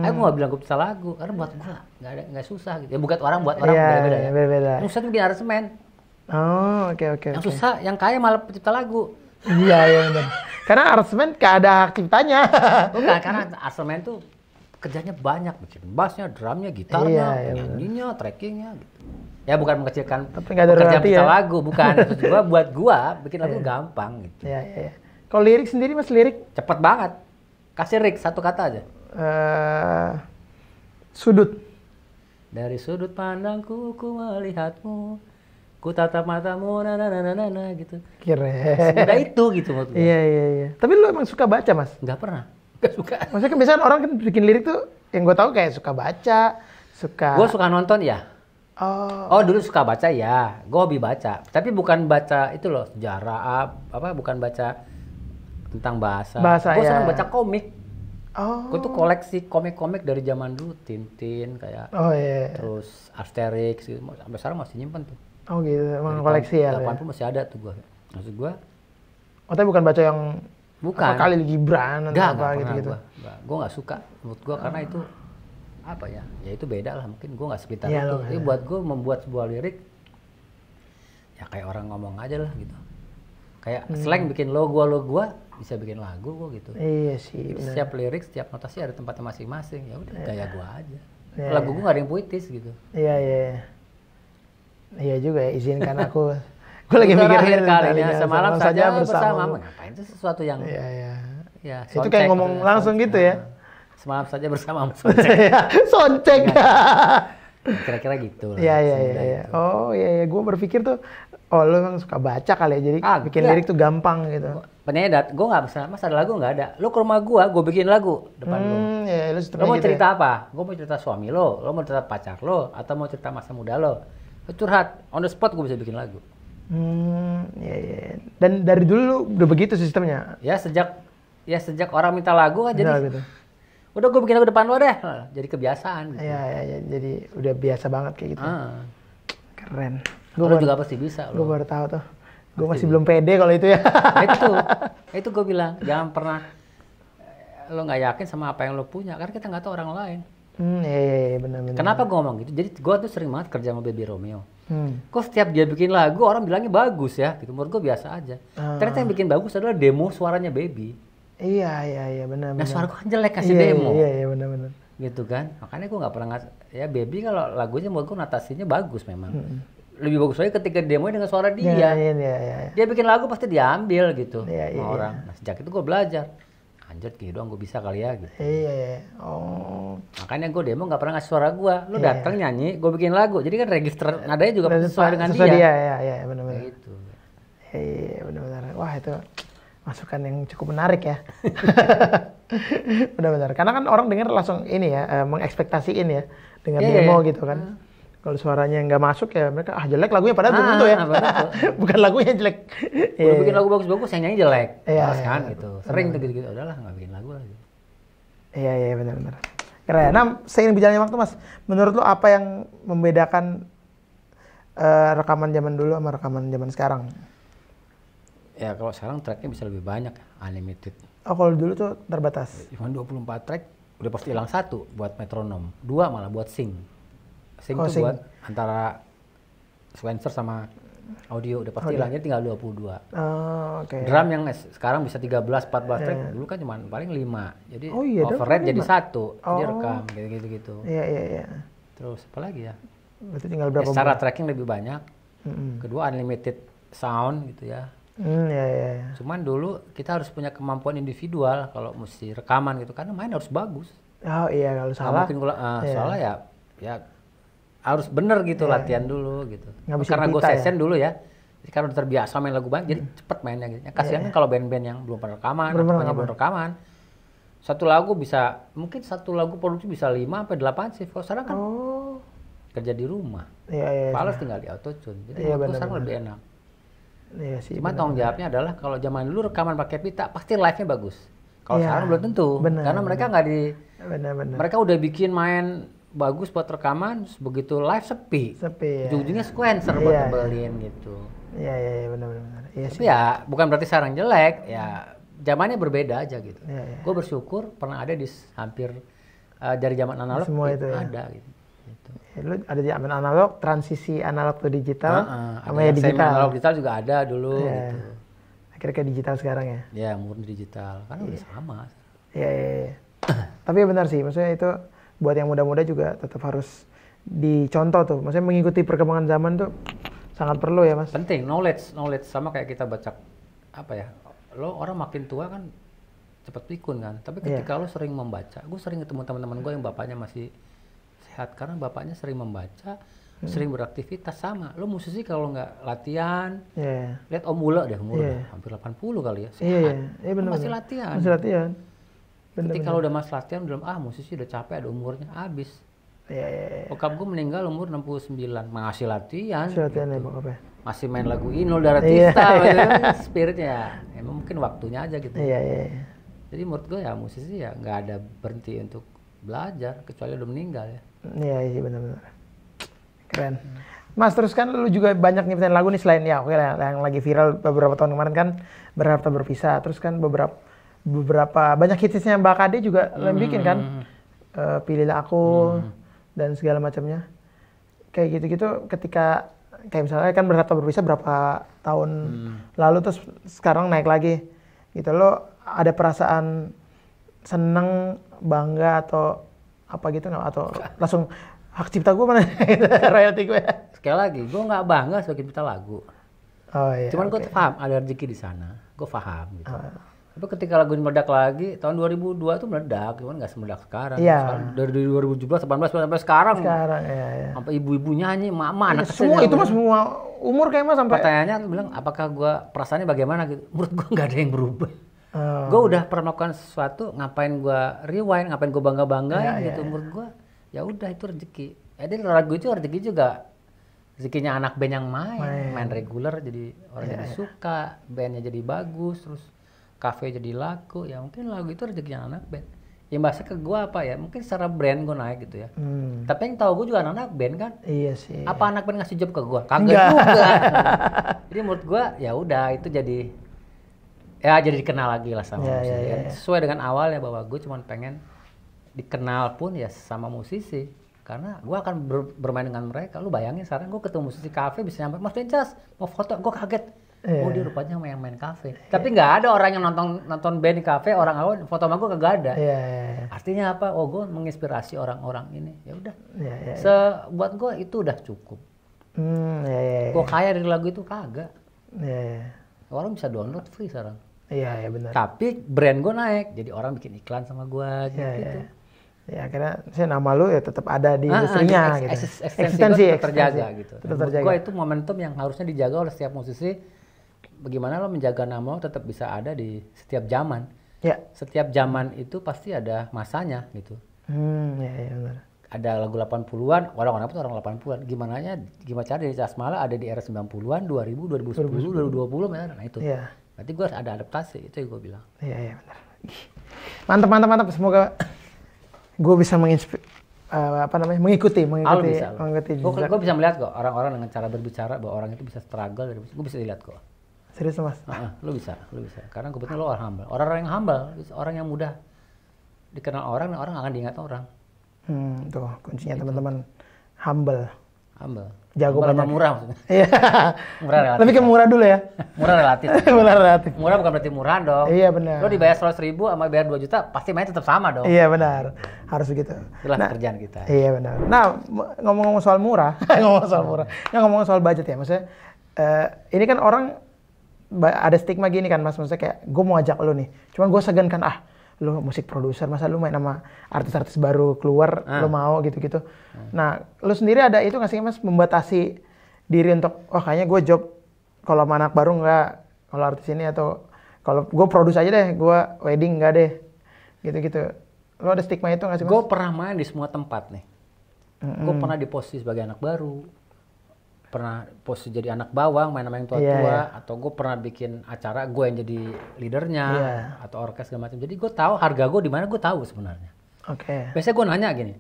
Aku nggak bilang gue bisa lagu karena buat gua nggak susah gitu. Ya buat orang beda-beda ya. Beda. Yang susah tuh bikin aransemen. Oh, oke. Yang susah, yang kaya malah pencipta lagu. Iya benar. Karena aransemen gak ada hak ciptanya. Bukan, karena aransemen tuh kerjanya banyak, bikin bassnya, drumnya, gitarnya, nyanyinya, trackingnya gitu. Ya bukan mengecilkan pekerjaan pencipta lagu, bukan. Maksud buat gua bikin lagu gampang gitu. Iya. Kalau lirik sendiri Mas, lirik? Cepet banget. Kasih Rick, satu kata aja. Sudut. Dari sudut pandangku, ku melihatmu. Ku tatap matamu, na gitu. Keren. Udah itu gitu menurut gue. Iya. Tapi lu emang suka baca, Mas? Nggak pernah. Nggak suka. Maksudnya kebiasaan orang kan bikin lirik tuh, yang gue tahu kayak suka baca, Gue suka nonton ya. Oh, dulu suka baca ya. Gue hobi baca. Tapi bukan baca itu loh, sejarah, bukan baca tentang bahasa. Gue senang baca komik. Gue tuh koleksi komik-komik dari zaman dulu, Tintin kayak. Terus Asterix gitu. Sampai sekarang masih nyimpen tuh. Oh gitu, emang koleksi ya? 80 masih ada tuh gue. Maksud gue. Tapi bukan baca yang Khalil Gibran atau apa gitu-gitu? Gue gak suka. Menurut gue karena itu, ya itu beda lah. Mungkin gue gak sekitar itu. Tapi buat gue membuat sebuah lirik, ya kayak orang ngomong aja lah gitu. Kayak slang bikin logo bisa bikin lagu gue gitu. Iya sih. Setiap lirik, setiap notasi ada tempatnya masing-masing. Ya udah gaya gue aja. Lagu gue gak ada yang puitis gitu. Iya juga ya, izinkan aku. Gue lagi mikirin kalinya semalam saja bersama. Ngapain itu sesuatu yang ya, itu kayak ngomong langsung gitu ya. Semalam saja bersama soncek. Kira-kira gitu lah. Iya. Oh iya, gue berpikir tuh, lu emang suka baca kali ya, jadi bikin lirik tuh gampang gitu. Penyedat, gue nggak bisa, mas ada lagu nggak ada. Lo ke rumah gue bikin lagu depan lo. Lo mau cerita apa? Gue mau cerita suami lo mau cerita pacar lo, atau mau cerita masa muda lo. Curhat, on the spot gue bisa bikin lagu. Iya. Dan dari dulu lu udah begitu sistemnya? Ya sejak orang minta lagu kan jadi. Gitu. Udah gue bikin lagu depan lo deh. Jadi kebiasaan. Gitu. Iya. Jadi udah biasa banget kayak gitu. Keren. Lo juga pasti bisa. Gue baru tahu tuh. Gue masih belum pede kalau itu ya. Itu gue bilang jangan pernah lo nggak yakin sama apa yang lo punya karena kita nggak tahu orang lain. Iya, benar. Kenapa gue ngomong gitu? Jadi gue tuh sering banget kerja sama Baby Romeo. Kok setiap dia bikin lagu orang bilangnya bagus ya, gitu. Menurut gue biasa aja. Ternyata yang bikin bagus adalah demo suaranya Baby. Iya, benar. Nah suara gue kan jelek kasih demo. Iya, benar. Gitu kan? Makanya gue nggak pernah ya Baby kalau lagunya menurut gue natasinya bagus memang. Lebih bagus lagi ketika demonya dengan suara dia. Iya. Dia bikin lagu pasti diambil gitu sama orang. Iya. Nah sejak itu gue belajar. Anjir gitu doang gue bisa kali ya gitu. Iya. Makanya gue demo gak pernah ngasih suara gue. Lu datang nyanyi, gue bikin lagu. Jadi kan register nadanya juga sesuai dengan dia. Iya, benar. Gitu. Iya, benar. Wah, itu masukan yang cukup menarik ya. Benar. Karena kan orang dengar langsung ini ya, mengekspektasiin ya dengan demo gitu kan. Kalau suaranya nggak masuk ya mereka jelek lagunya padahal belum tentu ya. Bukan lagunya jelek. Udah bikin lagu bagus-bagus yang nyanyi jelek. Iya, kan gitu. Sering tuh gitu-gitu. Udahlah nggak bikin lagu lagi. Iya, benar. Keren. Nah, seiring berjalannya waktu Mas, menurut lo apa yang membedakan rekaman zaman dulu sama rekaman zaman sekarang? Ya kalau sekarang tracknya bisa lebih banyak, unlimited. Oh, kalau dulu tuh terbatas. Cuma 24 track, udah pasti hilang 1 buat metronom, 2 malah buat sync. Sync tuh buat antara sequencer sama audio udah pasti hilangnya tinggal 22. Okay. Drum yang sekarang bisa 13, 14 track, dulu kan cuma paling 5. Jadi override jadi 1, dia rekam gitu. Iya. Terus apa lagi ya? Berarti tinggal berapa? Secara tracking lebih banyak. Kedua unlimited sound gitu ya. Iya. Cuman dulu kita harus punya kemampuan individual kalau mesti rekaman gitu karena main harus bagus. Oh iya, kalau salah. Mungkin salah ya harus bener gitu latihan dulu gitu. Karena gue session dulu ya. Jadi karena udah terbiasa main lagu banget jadi cepet mainnya gitu. Kasihan kan kalau band-band yang belum pernah rekaman, belum rekaman. Satu lagu bisa mungkin satu lagu produksi bisa 5 sampai 8 sih. Kalau sekarang kan kerja di rumah. Iya. Fales tinggal di autotune. Jadi Iya, menurut gue sekarang benar-benar. lebih enak. Iya sih. Cuma tanggung jawabnya adalah kalau zaman dulu rekaman pakai pita pasti live-nya bagus. Kalau Iya, sekarang belum tentu. benar, Karena mereka nggak di Benar-benar. mereka udah bikin main bagus buat rekaman, begitu live sepi. Sepi ya. Ujung-ujungnya sequencer buat Iya. ngebelin gitu. Iya, benar-benar. Iya Tapi sih. ya bukan berarti sekarang jelek, ya zamannya berbeda aja gitu. Iya. Gue bersyukur pernah ada di hampir dari zaman analog Semua itu ya. ada gitu. Ya, lu ada di zaman analog, transisi analog ke digital, sama Ada ya digital. analog digital juga ada dulu Iya. gitu. Akhirnya ke digital sekarang ya. Ya murni digital, kan udah sama. Iya. Tapi benar sih, maksudnya itu buat yang muda-muda juga tetap harus dicontoh tuh. Maksudnya mengikuti perkembangan zaman tuh sangat perlu ya, Mas. Penting knowledge sama kayak kita baca apa ya. Lo orang makin tua kan cepat pikun kan. Tapi ketika lo sering membaca, gue sering ketemu teman-teman gue yang bapaknya masih sehat karena bapaknya sering membaca, sering beraktivitas sama. Lo musisi kalau nggak latihan, Iya. lihat Om Ula deh, umur Iya. hampir 80 kali ya. Iya, Sehat. iya benar. Masih latihan. Masih latihan. Bener, Ketika lo udah mas latihan belum musisi udah capek ada umurnya habis. Iya. Bokap gue meninggal umur 69, masih latihan. Masih latihan ya bokapnya. Masih main lagu Inul Darah Iya, Tista, iya. spiritnya. Emang mungkin waktunya aja gitu. Iya. Jadi menurut gue ya musisi ya nggak ada berhenti untuk belajar kecuali udah meninggal ya. Iya, benar-benar. Keren. Mas, terus kan lu juga banyak nyiptain lagu nih selain ya, oke lah, yang lagi viral beberapa tahun kemarin kan Berharap Tak Berpisah. Terus kan beberapa banyak hitsnya Mbak Kade juga lo yang bikin kan. Pilihlah Aku dan segala macamnya. Kayak gitu-gitu ketika kayak misalnya kan Berharap Tak Berpisah berapa tahun lalu terus sekarang naik lagi. Gitu lo ada perasaan seneng, bangga atau apa gitu nggak, atau langsung hak cipta gue mana royalti gue. Sekali lagi, gue nggak bangga sebagai pencipta lagu. Oh iya. Cuman gue paham ada rezeki di sana, gue paham gitu. Tapi ketika lagu ini meledak lagi, tahun 2002 tuh meledak, cuman nggak semeledak sekarang. Iya. Sekarang dari 2017, 18 sampai sekarang. Sekarang ya. Sampai ibu-ibu nyanyi, mama, anak kecil. Semua itu Mas, semua umur kayak Mas sampai. Pertanyaannya bilang, apakah gue perasaannya bagaimana gitu? Menurut gue nggak ada yang berubah. Oh. Gue udah pernah melakukan sesuatu, ngapain gue rewind, ngapain gue bangga-banggain gitu. Menurut gue, ya udah itu rezeki. Jadi lagu itu rezeki juga. Rezekinya anak band yang main reguler jadi orang jadi suka, bandnya jadi bagus, terus kafe jadi laku. Ya mungkin lagu itu rezekinya anak band. Ya bahasa ke gue apa ya? Mungkin secara brand gue naik gitu ya. Tapi yang tahu gue juga anak band kan. Iya sih. Apa anak band ngasih job ke gue? Kagak juga. Jadi menurut gue ya udah itu jadi dikenal lagi lah sama musisi. Sesuai dengan awalnya bahwa gue cuma pengen dikenal pun ya sama musisi. Karena gue akan bermain dengan mereka. Lu bayangin sekarang gue ketemu musisi kafe bisa nyampe, Mas Vincas mau foto, gue kaget. Oh dia rupanya yang main kafe. Tapi nggak ada orang yang nonton band di kafe, orang awal foto sama gue kagak ada. Artinya apa? Oh gue menginspirasi orang-orang ini. Ya udah. Buat gue itu udah cukup. Gue kaya dari lagu itu kagak. Orang bisa download free sekarang. Iya benar. Tapi brand gue naik, jadi orang bikin iklan sama gue gitu. Ya karena saya nama lu ya tetap ada di industrinya gitu. Eksistensi terjaga gitu. Tetap terjaga. Gue itu momentum yang harusnya dijaga oleh setiap musisi. Bagaimana lo menjaga nama lo tetap bisa ada di setiap zaman. Ya. Setiap zaman itu pasti ada masanya gitu. Ya benar. Ada lagu 80-an, orang-orang pun orang 80-an. Gimana cara dari Casmala ada di era 90-an, 2000, 2010, 2020 nah itu. Iya. Berarti gue harus ada adaptasi, itu yang gue bilang. Iya benar. Mantap. Semoga gue bisa mengikuti. Gue bisa melihat kok orang-orang dengan cara berbicara bahwa orang itu bisa struggle, gue bisa lihat kok. Serius Mas? Lu bisa. Karena kebetulan lo orang humble. Orang-orang yang humble, orang yang mudah dikenal orang akan diingat orang. Tuh kuncinya teman-teman, humble. Jago banyak. Murah maksudnya. Iya. Murah relatif. Lebih ke murah dulu ya. Murah relatif. Murah bukan berarti murah dong. Iya benar. Lo dibayar 100.000 sama bayar 2 juta pasti main tetap sama dong. Iya benar. Harus begitu. Itulah pekerjaan kita. Iya benar. Nah, ngomong-ngomong soal murah, ngomong soal budget ya, maksudnya ini kan orang ada stigma gini kan Mas, maksudnya kayak gue mau ajak lo nih, cuman gue segan kan lu musik produser, masa lu main sama artis-artis baru keluar, lu mau gitu-gitu. Nah, lu sendiri ada itu nggak sih Mas, membatasi diri untuk, kayaknya gue job kalau sama anak baru nggak, kalau artis ini, atau kalau gue produce aja deh, gue wedding nggak deh, gitu-gitu. Lu ada stigma itu nggak sih Mas? Gue pernah main di semua tempat nih. Gue pernah di posisi sebagai anak baru, pernah posisi jadi anak bawang main sama yang tua-tua, atau gue pernah bikin acara gue yang jadi leadernya atau orkes segala macam. Jadi gue tahu harga gue di mana, gue tahu sebenarnya. Biasanya gue nanya gini,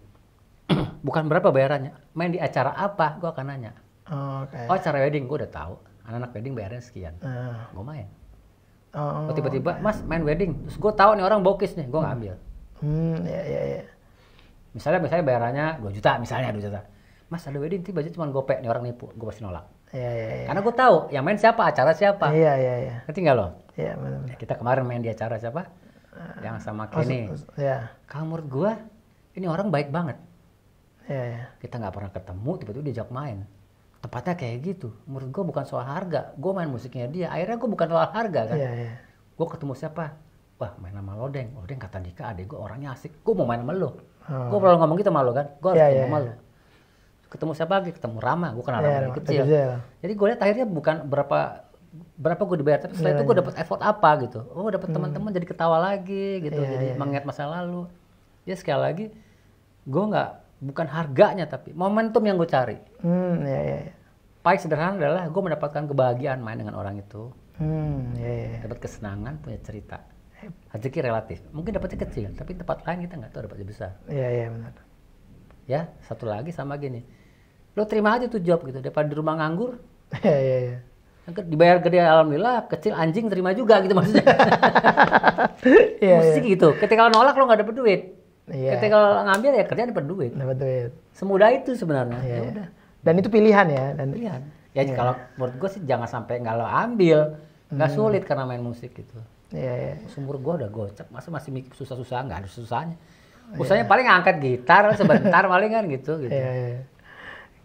bukan berapa bayarannya, main di acara apa, gue akan nanya. Oh acara wedding, gue udah tahu, anak-anak wedding bayarnya sekian, gue main. Oh tiba-tiba mas main wedding, terus gue tahu nih orang bokis nih, gue ngambil. Misalnya bayarannya 2 juta, misalnya 2 juta. Mas ada wedding, tiba aja cuma gopek, nih orang nipu, gue pasti nolak. Karena gue tahu yang main siapa, acara siapa. Ngerti nggak lo? Benar. Kita kemarin main di acara siapa? Yang sama Kenny. Kalau menurut gue, ini orang baik banget. Kita nggak pernah ketemu, tiba-tiba diajak main. Tepatnya kayak gitu. Menurut gue bukan soal harga. Gue main musiknya dia. Akhirnya gue bukan soal harga kan. Gue ketemu siapa? Wah main sama Lodeng. Lodeng kata Dika, adek gue orangnya asik. Gue mau main sama lo. Gue pernah ngomong gitu sama lo kan. Gue harus ketemu sama lo. Ketemu siapa lagi? Ketemu Rama. Gue kenal Rama dari kecil. Jadi gue lihat akhirnya bukan berapa gue dibayar. Tapi setelah itu gue dapat effort apa gitu. Oh dapat teman-teman jadi ketawa lagi gitu. Jadi mengingat masa lalu. Jadi sekali lagi gue bukan harganya tapi momentum yang gue cari. Paling sederhana adalah gue mendapatkan kebahagiaan main dengan orang itu. Dapat kesenangan, punya cerita. Rezeki relatif. Mungkin dapatnya kecil, tapi tempat lain kita nggak tahu dapatnya besar. Benar. Ya, satu lagi sama gini. Lo terima aja tuh job gitu, daripada di rumah nganggur. Dibayar gede alhamdulillah, kecil anjing terima juga gitu maksudnya. Mesti gitu. Ketika lo nolak lo nggak dapet duit. Ketika lo ngambil ya kerjaan dapat duit. Semudah itu sebenarnya. Ya udah. Dan itu pilihan ya. Pilihan. Ya kalau menurut gue sih jangan sampai nggak lo ambil. Nggak sulit karena main musik gitu. Sumur gue udah gocap, masih mikir susah-susah, nggak ada susahnya. Usahanya paling angkat gitar sebentar paling kan gitu.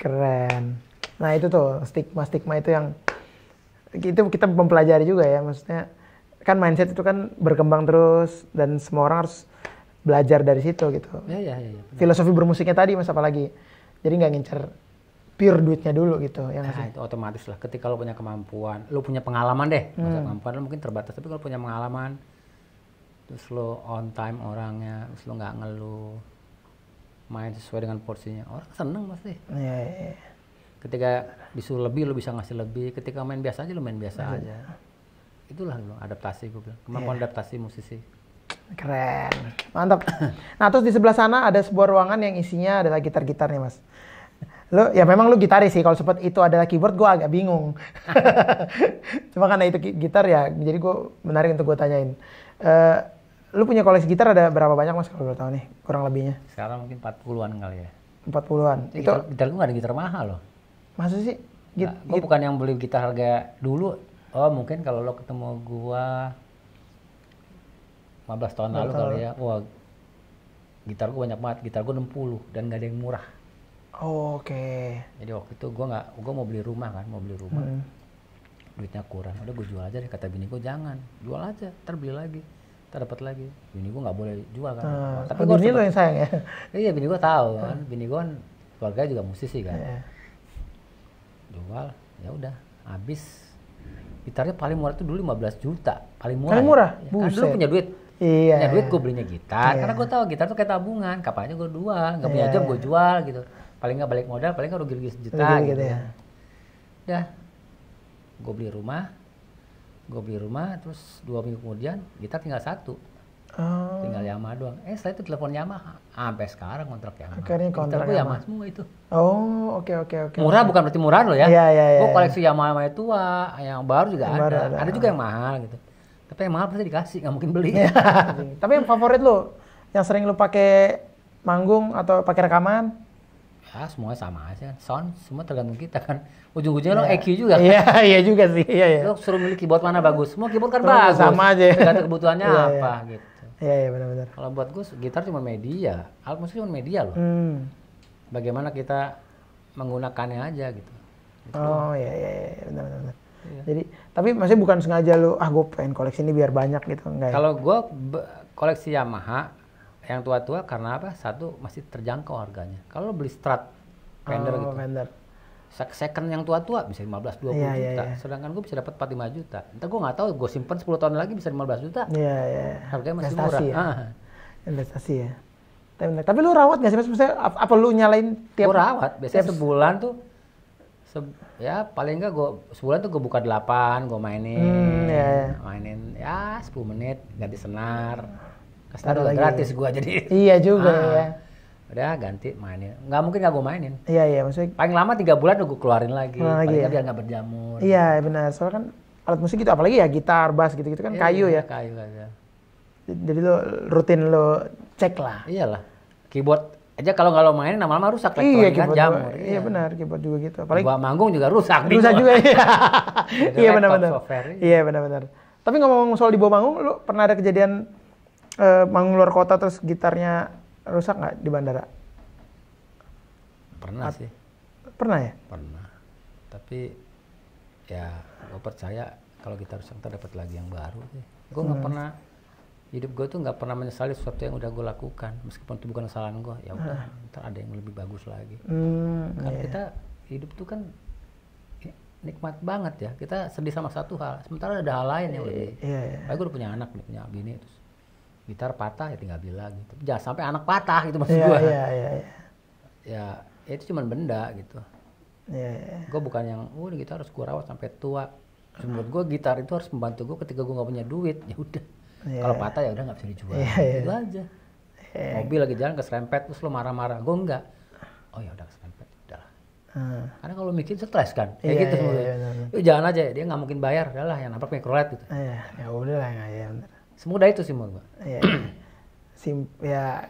Keren. Nah itu tuh stigma itu yang itu kita mempelajari juga ya, maksudnya kan mindset itu kan berkembang terus dan semua orang harus belajar dari situ gitu. Filosofi bermusiknya tadi mas apalagi, jadi nggak ngincer pure duitnya dulu gitu. Itu otomatis lah. Ketika lo punya kemampuan, lo punya pengalaman deh. Kemampuan lo mungkin terbatas, tapi kalau punya pengalaman, terus lo on time orangnya, terus lo nggak ngeluh, main sesuai dengan porsinya, orang seneng pasti. Ketika disuruh lebih, lo bisa ngasih lebih. Ketika main biasa aja, lo main biasa aja. Itulah lo adaptasi, gue bilang. Kemampuan adaptasi musisi. Keren, mantap. Nah terus di sebelah sana ada sebuah ruangan yang isinya adalah gitar-gitar nih mas. Lo ya memang lu gitaris sih, kalau sempat itu adalah keyboard gue agak bingung. Cuma karena itu gitar ya, jadi gue menarik untuk gue tanyain. Lu punya koleksi gitar ada berapa banyak mas kalau lo tahu nih kurang lebihnya? Sekarang mungkin 40-an kali ya. 40-an. Itu gitar gue gak ada gitar mahal loh. Masa sih? Gue bukan yang beli gitar harga dulu. Oh mungkin kalau lo ketemu gue 15 tahun lalu kali ya. Wah gitar gue banyak banget. Gitar gue 60 dan gak ada yang murah. Jadi waktu itu gue mau beli rumah kan, duitnya kurang, udah gue jual aja deh, kata bini gue jangan, jual aja, ntar beli lagi, ntar dapat lagi. Bini gue nggak boleh jual kan. Tapi bini lo yang sayang ya? Iya bini gue tahu kan, bini gue kan keluarganya juga musisi kan. Jual, ya udah, habis. Gitarnya paling murah tuh dulu 15 juta, paling murah. Paling murah? Ya. Kan dulu punya duit. Punya duit gue belinya gitar, karena gue tahu gitar tuh kayak tabungan, kapan aja gue jual, nggak punya job gue jual gitu. Paling nggak balik modal, paling nggak rugi sejuta gitu ya. Ya, gue beli rumah, terus 2 minggu kemudian gitar tinggal 1, tinggal Yamaha doang. Setelah itu telepon Yamaha, sampai sekarang kontrak Yamaha. Gitar gue Yamaha semua itu. Oke. Murah bukan berarti murah loh ya. Gue koleksi Yamaha tua, yang baru juga ada juga yang mahal gitu. Tapi yang mahal pasti dikasih, nggak mungkin beli. Tapi yang favorit lo, yang sering lo pakai manggung atau pakai rekaman? Ya semuanya sama aja kan, sound semua tergantung kita kan. Ujung-ujungnya lo EQ juga kan. Iya juga sih. Lo suruh milih keyboard mana bagus, semua keyboard kan bagus. Sama aja. Tergantung kebutuhannya apa gitu. Iya benar-benar. Kalau buat gue gitar cuma media, alat musik cuma media loh. Bagaimana kita menggunakannya aja gitu. Iya benar-benar. Jadi tapi masih bukan sengaja lo, gue pengen koleksi ini biar banyak gitu, enggak ya? Kalau gue koleksi Yamaha yang tua-tua karena apa? Satu masih terjangkau harganya. Kalau beli Strat Fender gitu. Second yang tua-tua bisa 15-20 juta. Sedangkan gue bisa dapat 45 juta. Entar gue nggak tahu, gue simpen 10 tahun lagi bisa 15 juta. Harganya masih murah. Investasi ya. Tapi lu rawat nggak sih Mas? Maksudnya apa lu nyalain tiap? Gue rawat, biasanya sebulan tuh, ya paling enggak sebulan tuh gue buka 8, gue mainin, mainin ya 10 menit, ganti senar. Senar juga gratis gue jadi. Iya juga ya. Udah ganti mainin, nggak mungkin nggak gue mainin. Iya maksudnya. Paling lama 3 bulan udah gue keluarin lagi, paling nggak biar nggak berjamur. Iya benar, soalnya kan alat musik itu apalagi ya gitar, bass gitu-gitu kan kayu ya. Kayu aja. Jadi lo rutin lo cek lah. Iyalah, keyboard aja kalau nggak lo mainin lama-lama rusak. Iya, keyboard jamur. Iya benar, keyboard juga gitu. Apalagi gua manggung juga rusak. Rusak juga ya. Iya benar-benar. Software, iya benar-benar. Tapi ngomong soal di bawah manggung, lo pernah ada kejadian manggung luar kota terus gitarnya rusak nggak di bandara? Pernah sih. Pernah ya? Pernah. Tapi ya gue percaya kalau gitar rusak ntar dapat lagi yang baru sih. Gue nggak pernah, hidup gue tuh nggak pernah menyesali sesuatu yang udah gue lakukan, meskipun itu bukan kesalahan gue. Ya udah, ntar ada yang lebih bagus lagi. Karena kita hidup tuh kan nikmat banget ya. Kita sedih sama satu hal, sementara ada hal lain yang lebih. Kayak gue udah punya anak, punya bini, terus gitar patah ya tinggal beli lagi. Tapi jangan sampai anak patah gitu maksud gue. Ya itu cuma benda gitu. Gue bukan yang, gitar harus gue rawat sampai tua. Menurut gue gitar itu harus membantu gue ketika gue nggak punya duit. Ya udah. Kalau patah ya udah nggak bisa dijual. Itu aja. Mobil lagi jalan keserempet terus lo marah-marah. Gue enggak. Oh ya udah keserempet, udahlah. Karena kalau mikir stres kan. Kayak gitu. Jangan aja, dia nggak mungkin bayar. Udahlah yang nabrak mikrolet gitu. Ya udah lah ya. Semudah itu sih menurut gue. Ya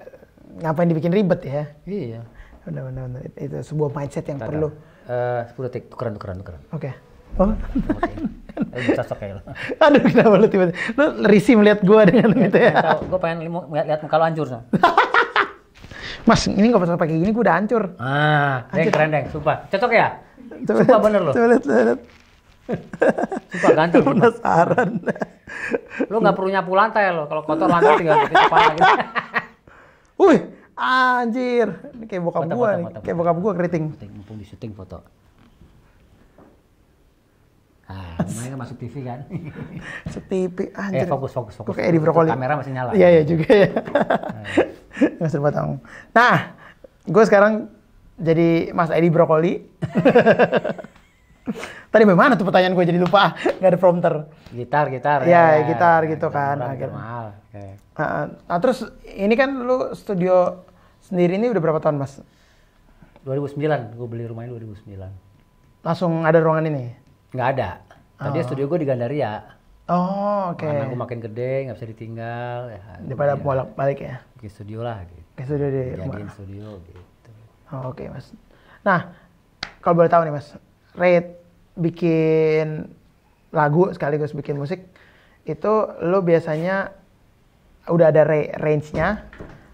ngapain dibikin ribet ya? Iya. Benar. Itu sebuah mindset yang perlu. 10 detik, tukeran. Oke. Oh. Cocok kayak lo. Aduh, kenapa lu tiba-tiba? Lu risih melihat gua dengan gitu ya? Gue pengen lihat muka lo hancur. Mas, ini nggak usah pakai gini, gua udah hancur. Keren deng, sumpah. Cocok ya? Sumpah bener lo. Coba lihat. Sumpah ganteng. Penasaran. Lo nggak perlu nyapu lantai lo. Kalau kotor lantai tinggal pakai kepala gitu. Wih, anjir. Ini kayak bokap gua nih. Kayak bokap gua keriting. Mumpung di syuting foto. Lumayan masuk TV kan? TV, anjir. Fokus. Kok kayak di brokoli. Kamera masih nyala. Iya juga ya. Nggak usah potong. Nah, gue sekarang jadi Mas Edi Brokoli. Tadi bagaimana tuh pertanyaan gue jadi lupa. Nggak ada prompter. Gitar. Iya, gitar gitu kan. Mahal. Nah, terus ini kan lu studio sendiri ini udah berapa tahun, Mas? 2009, gue beli rumah ini 2009. Langsung ada ruangan ini? Nggak ada. Tadi studio gue di Gandaria. Oh, oke. Karena gue makin gede, nggak bisa ditinggal. Ya, daripada bolak-balik ya? Bikin studio lah gitu. Bikin studio di rumah? Jadiin studio gitu. Oh, oke, Mas. Nah, kalau boleh tahu nih, Mas. Rate bikin lagu sekaligus bikin musik, itu lo biasanya udah ada range-nya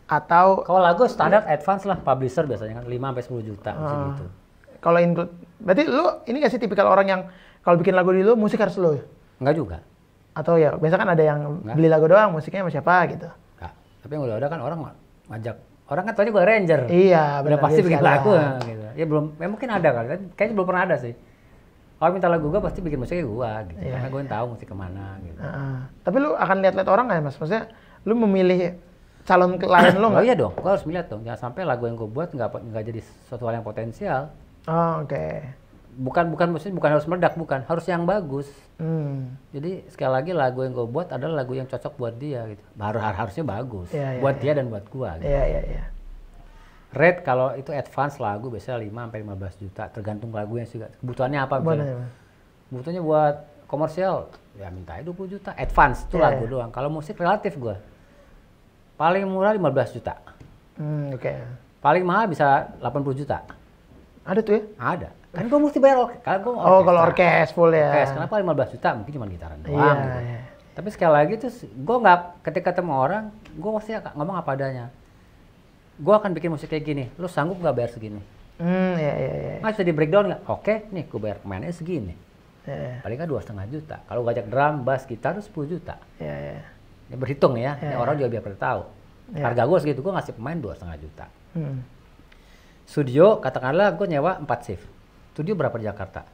atau... Kalau lagu standar advance lah, publisher biasanya kan 5-10 juta gitu. Kalau include, berarti lo ini gak sih tipikal orang yang kalau bikin lagu di lo, musik harus lo? Enggak juga. Atau ya, biasa kan ada yang beli lagu doang, musiknya sama siapa gitu? Enggak. Tapi yang udah kan orang ngajak. Orang kan tadi gue arranger. Iya, benar. Udah pasti bikin lagu gitu. Ya belum, mungkin ada kali. Kayaknya belum pernah ada sih. Kalau minta lagu gue pasti bikin musiknya gue gitu. Karena gue yang tahu musik kemana gitu. Tapi lu akan lihat-lihat orang nggak ya, Mas? Maksudnya lu memilih calon klien lu nggak? Oh iya dong, gue harus melihat dong. Jangan sampai lagu yang gue buat nggak jadi sesuatu hal yang potensial. Oh, oke. Bukan harus meledak, bukan. Harus yang bagus. Jadi sekali lagi lagu yang gue buat adalah lagu yang cocok buat dia gitu. Harusnya bagus. Buat dia dan buat gue gitu. Iya. Rate kalau itu advance lagu biasanya 5-15 juta. Tergantung lagunya sih. Kebutuhannya apa? Kebutuhannya buat komersial, ya minta 20 juta. Advance itu lagu doang. Kalau musik relatif gue. Paling murah 15 juta. Oke. Paling mahal bisa 80 juta. Ada tuh ya? Ada. Kan gue mesti bayar kalau orkes full ya. Orkes, kenapa 15 juta? Mungkin cuma gitaran doang. Iya. Tapi sekali lagi tuh, gue nggak, ketika ketemu orang, gue pasti ngomong apa adanya. Gue akan bikin musik kayak gini, lu sanggup nggak bayar segini? Iya. Nggak bisa di breakdown nggak? Oke, nih gue bayar pemainnya segini. Paling kan 2,5 juta. Kalau gajak drum, bass, gitar tuh 10 juta. Iya. Ya berhitung ya, ini orang juga biar pada tahu. Harga gue segitu, gue ngasih pemain 2,5 juta. Studio, katakanlah gue nyewa 4 shift. Studio berapa di Jakarta?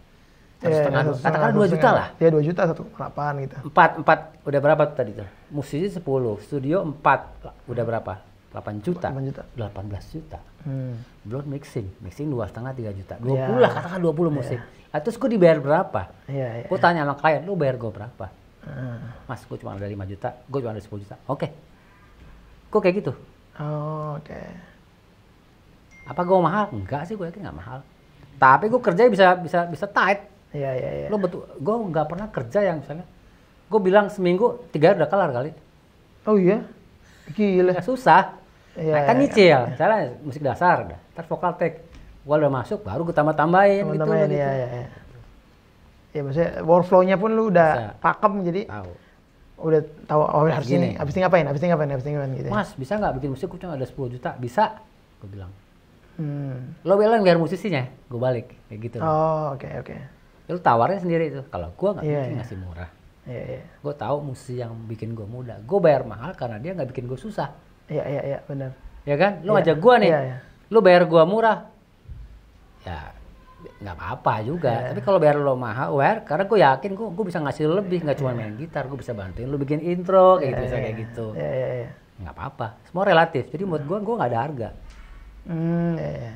1,5, katakanlah 2 juta lah. Ya 2 juta, 1,8 gitu. 4, udah berapa tuh tadi tuh? Musisi 10, studio 4, udah berapa? 8 juta. 8 juta. 18 juta. Belum mixing 2,5 3 juta. 20 lah, katakan 20 musik. Terus gue dibayar berapa? Gue tanya sama klien, lu bayar gue berapa? Mas, gue cuma ada 5 juta, gue cuma ada 10 juta. Oke. Gue kayak gitu. Oke. Apa gue mahal? Enggak sih, gue yakin nggak mahal. Tapi gue kerja bisa tight. Iya. Lo betul, gue nggak pernah kerja yang misalnya, gue bilang seminggu 3 hari udah kelar kali. Oh iya? Gila. Gak susah. Iya, kan nyicil, misalnya musik dasar, ntar vokal take. Gue udah masuk, baru gue tambah-tambahin gitu. Iya. Ya maksudnya workflow-nya pun lu udah pakem, jadi tahu. Udah tahu harus ini, habis ini ngapain gitu. Mas, bisa nggak bikin musik gue cuma ada 10 juta? Bisa, gue bilang. Lo bilang biar musisinya, gue balik kayak gitu. Oh, oke. Lo tawarnya sendiri itu. Kalau gue nggak mungkin ngasih murah. Iya. Gue tahu musisi yang bikin gue mudah. Gue bayar mahal karena dia nggak bikin gue susah. Iya, benar. Ya kan? Lo ngajak gue nih, lo bayar gue murah, ya nggak apa-apa juga. Tapi kalau bayar lo mahal, karena gue yakin gue bisa ngasih lo lebih, nggak cuma main gitar, gue bisa bantuin lo bikin intro kayak gitu, kayak gitu. Iya. Nggak apa-apa, semua relatif. Jadi menurut gue nggak ada harga. Iya.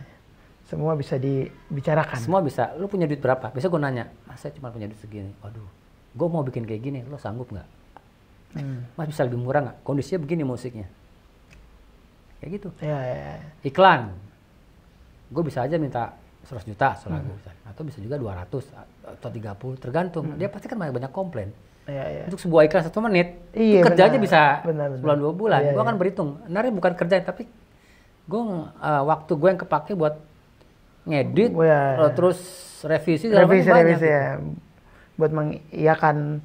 Semua bisa dibicarakan. Semua bisa. Lo punya duit berapa? Biasa gue nanya, Mas saya cuma punya duit segini. Waduh, gue mau bikin kayak gini, lo sanggup nggak? Mas bisa lebih murah nggak? Kondisinya begini musiknya. Kayak gitu. Iya. Iklan, gue bisa aja minta 100 juta selagu, atau bisa juga 200 atau 30, tergantung. Dia pasti kan banyak komplain. Iya. Untuk sebuah iklan 1 menit, Iya, kerjanya benar. bisa Benar. sebulan 2 bulan. Iya, Gue akan berhitung. Sebenarnya bukan kerja, tapi gue waktu gue yang kepake buat ngedit, terus revisi Revisi banyak. ya. Buat mengiyakan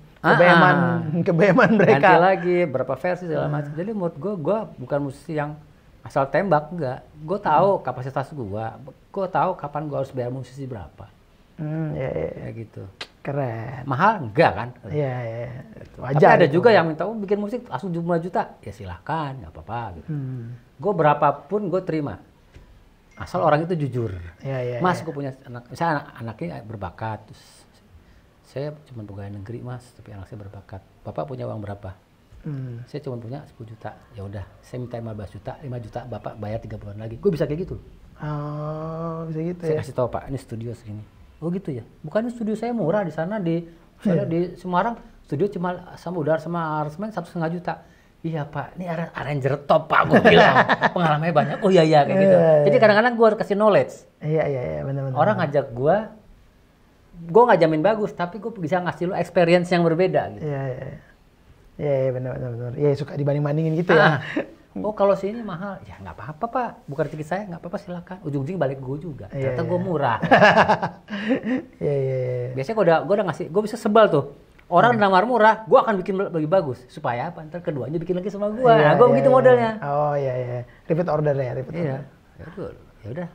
kebeman mereka. Ganti lagi berapa versi segala macam. Jadi menurut gue bukan musisi yang asal tembak, enggak. Gue tahu kapasitas gue tahu kapan gue harus bayar musisi berapa. Iya. Kayak gitu. Keren. Mahal enggak kan? Iya. Tapi ada juga yang minta bikin musik langsung 10 juta. Ya silahkan, nggak apa-apa gitu. Gue berapapun gue terima. Asal orang itu jujur. Iya. Mas, gue punya anak, misalnya anaknya berbakat. Terus saya cuma pegawai negeri, Mas, tapi anak saya berbakat. Bapak punya uang berapa? Saya cuma punya 10 juta. Ya udah, saya minta 15 juta, 5 juta Bapak bayar 3 bulan lagi. Gue bisa kayak gitu. Oh, bisa gitu saya kasih tahu, Pak, ini studio segini. Oh gitu ya. Bukannya studio saya murah di sana di Semarang, studio cuma sama udara sama aransemen 1,5 juta. Iya Pak, ini arranger top Pak, gue bilang. Pengalamannya banyak. Oh iya kayak gitu. Jadi kadang-kadang gue kasih knowledge. Iya, benar. Orang ngajak gue nggak jamin bagus, tapi gue bisa ngasih lo experience yang berbeda gitu. Iya, benar. Iya, suka dibanding-bandingin gitu ya. Oh kalau sini mahal, ya nggak apa-apa Pak, bukan rezeki saya, nggak apa-apa silakan. Ujung-ujung balik gue juga, ternyata gue murah. Iya. Biasanya gue udah ngasih, gue bisa sebal tuh. Orang nawar murah, gue akan bikin lebih bagus. Supaya apa? Ntar keduanya bikin lagi sama gue. Nah, gue begitu modelnya. Oh iya. Repeat order ya, Iya. Ya udah.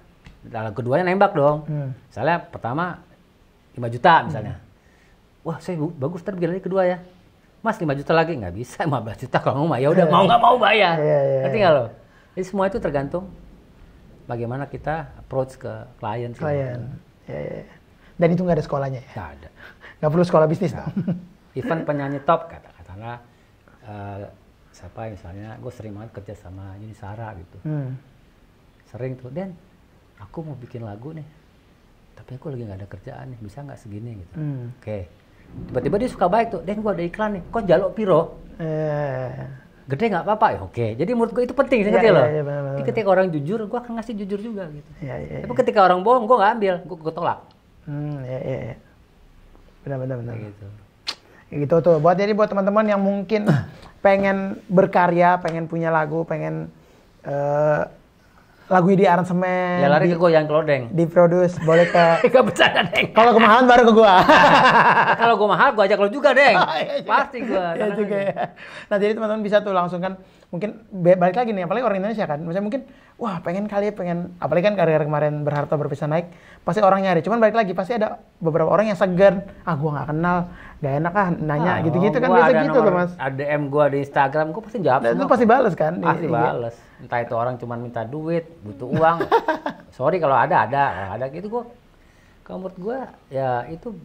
Dalam keduanya nembak dong. Misalnya pertama 5 juta misalnya. Wah, saya bagus, ntar bikin lagi kedua ya. Mas 5 juta lagi, nggak bisa 15 juta kalau mau ya udah mau nggak mau bayar. Ngerti nggak lo? Jadi semua itu tergantung bagaimana kita approach ke klien. Iya. Dan itu nggak ada sekolahnya ya? Nggak ada. Nggak perlu sekolah bisnis dong? Even penyanyi top katakanlah siapa misalnya, gue sering banget kerja sama Yuni Sara gitu. Sering tuh, Den, aku mau bikin lagu nih, tapi aku lagi nggak ada kerjaan nih, bisa nggak segini gitu. Oke. Tiba-tiba dia suka baik tuh, Den gue ada iklan nih, kok jaluk piro? Gede nggak apa-apa ya, oke. Jadi menurut gue itu penting, ngerti loh. Jadi ketika orang jujur, gue akan ngasih jujur juga gitu. Tapi ketika orang bohong, gue nggak ambil, gue tolak. Iya. Benar. Gitu. Gitu tuh. Jadi buat teman-teman yang mungkin pengen berkarya, pengen punya lagu, pengen lagu di aransemen. Ya lari ke gue yang Lodeng. Diproduce, boleh ke. Gak bercanda, Deng. Kalau kemahalan baru ke gua. Kalau gue mahal, gue ajak lo juga, Deng. Iya Pasti gue. Iya juga ya. Nah jadi teman-teman bisa tuh langsung kan, mungkin balik lagi nih, apalagi orang Indonesia kan. Misalnya mungkin, wah pengen apalagi kan karya kemarin Berharta Berpisah naik, pasti orang nyari. Cuman balik lagi, pasti ada beberapa orang yang segan. Gue gak kenal, gak enak nanya gitu-gitu kan. Biasa gitu loh Mas. Ada DM gue di Instagram, gue pasti jawab. Itu pasti bales kan? Pasti bales. Entah itu orang cuma minta duit, butuh uang. Sorry kalau ada gitu gue. Kalau menurut gue ya itu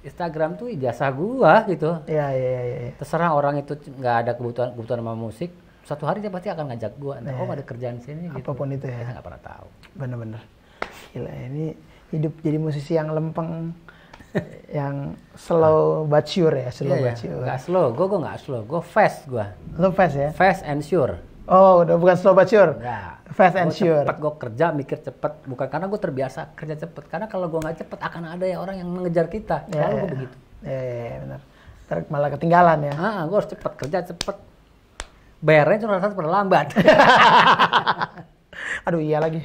Instagram tuh ijazah gue gitu. Iya. Terserah orang itu nggak ada kebutuhan sama musik, suatu hari dia pasti akan ngajak gue, entah ada kerjaan sini gitu. Apapun itu ya. Kita nggak pernah tahu. Bener-bener. Gila, ini hidup jadi musisi yang lempeng, yang slow but sure ya, slow but sure. Nggak slow, gue nggak slow, gue fast gue. Lo fast ya? Fast and sure. Oh, udah bukan slow but sure. Enggak. Fast and sure. Cepet, gue kerja mikir cepet, bukan karena gue terbiasa kerja cepet, karena kalau gue nggak cepet akan ada ya orang yang mengejar kita. Selalu gue begitu. Iya, benar. Ntar malah ketinggalan ya. Gue harus cepet kerja cepet. Bayarnya cuma rasa lambat. Aduh iya lagi.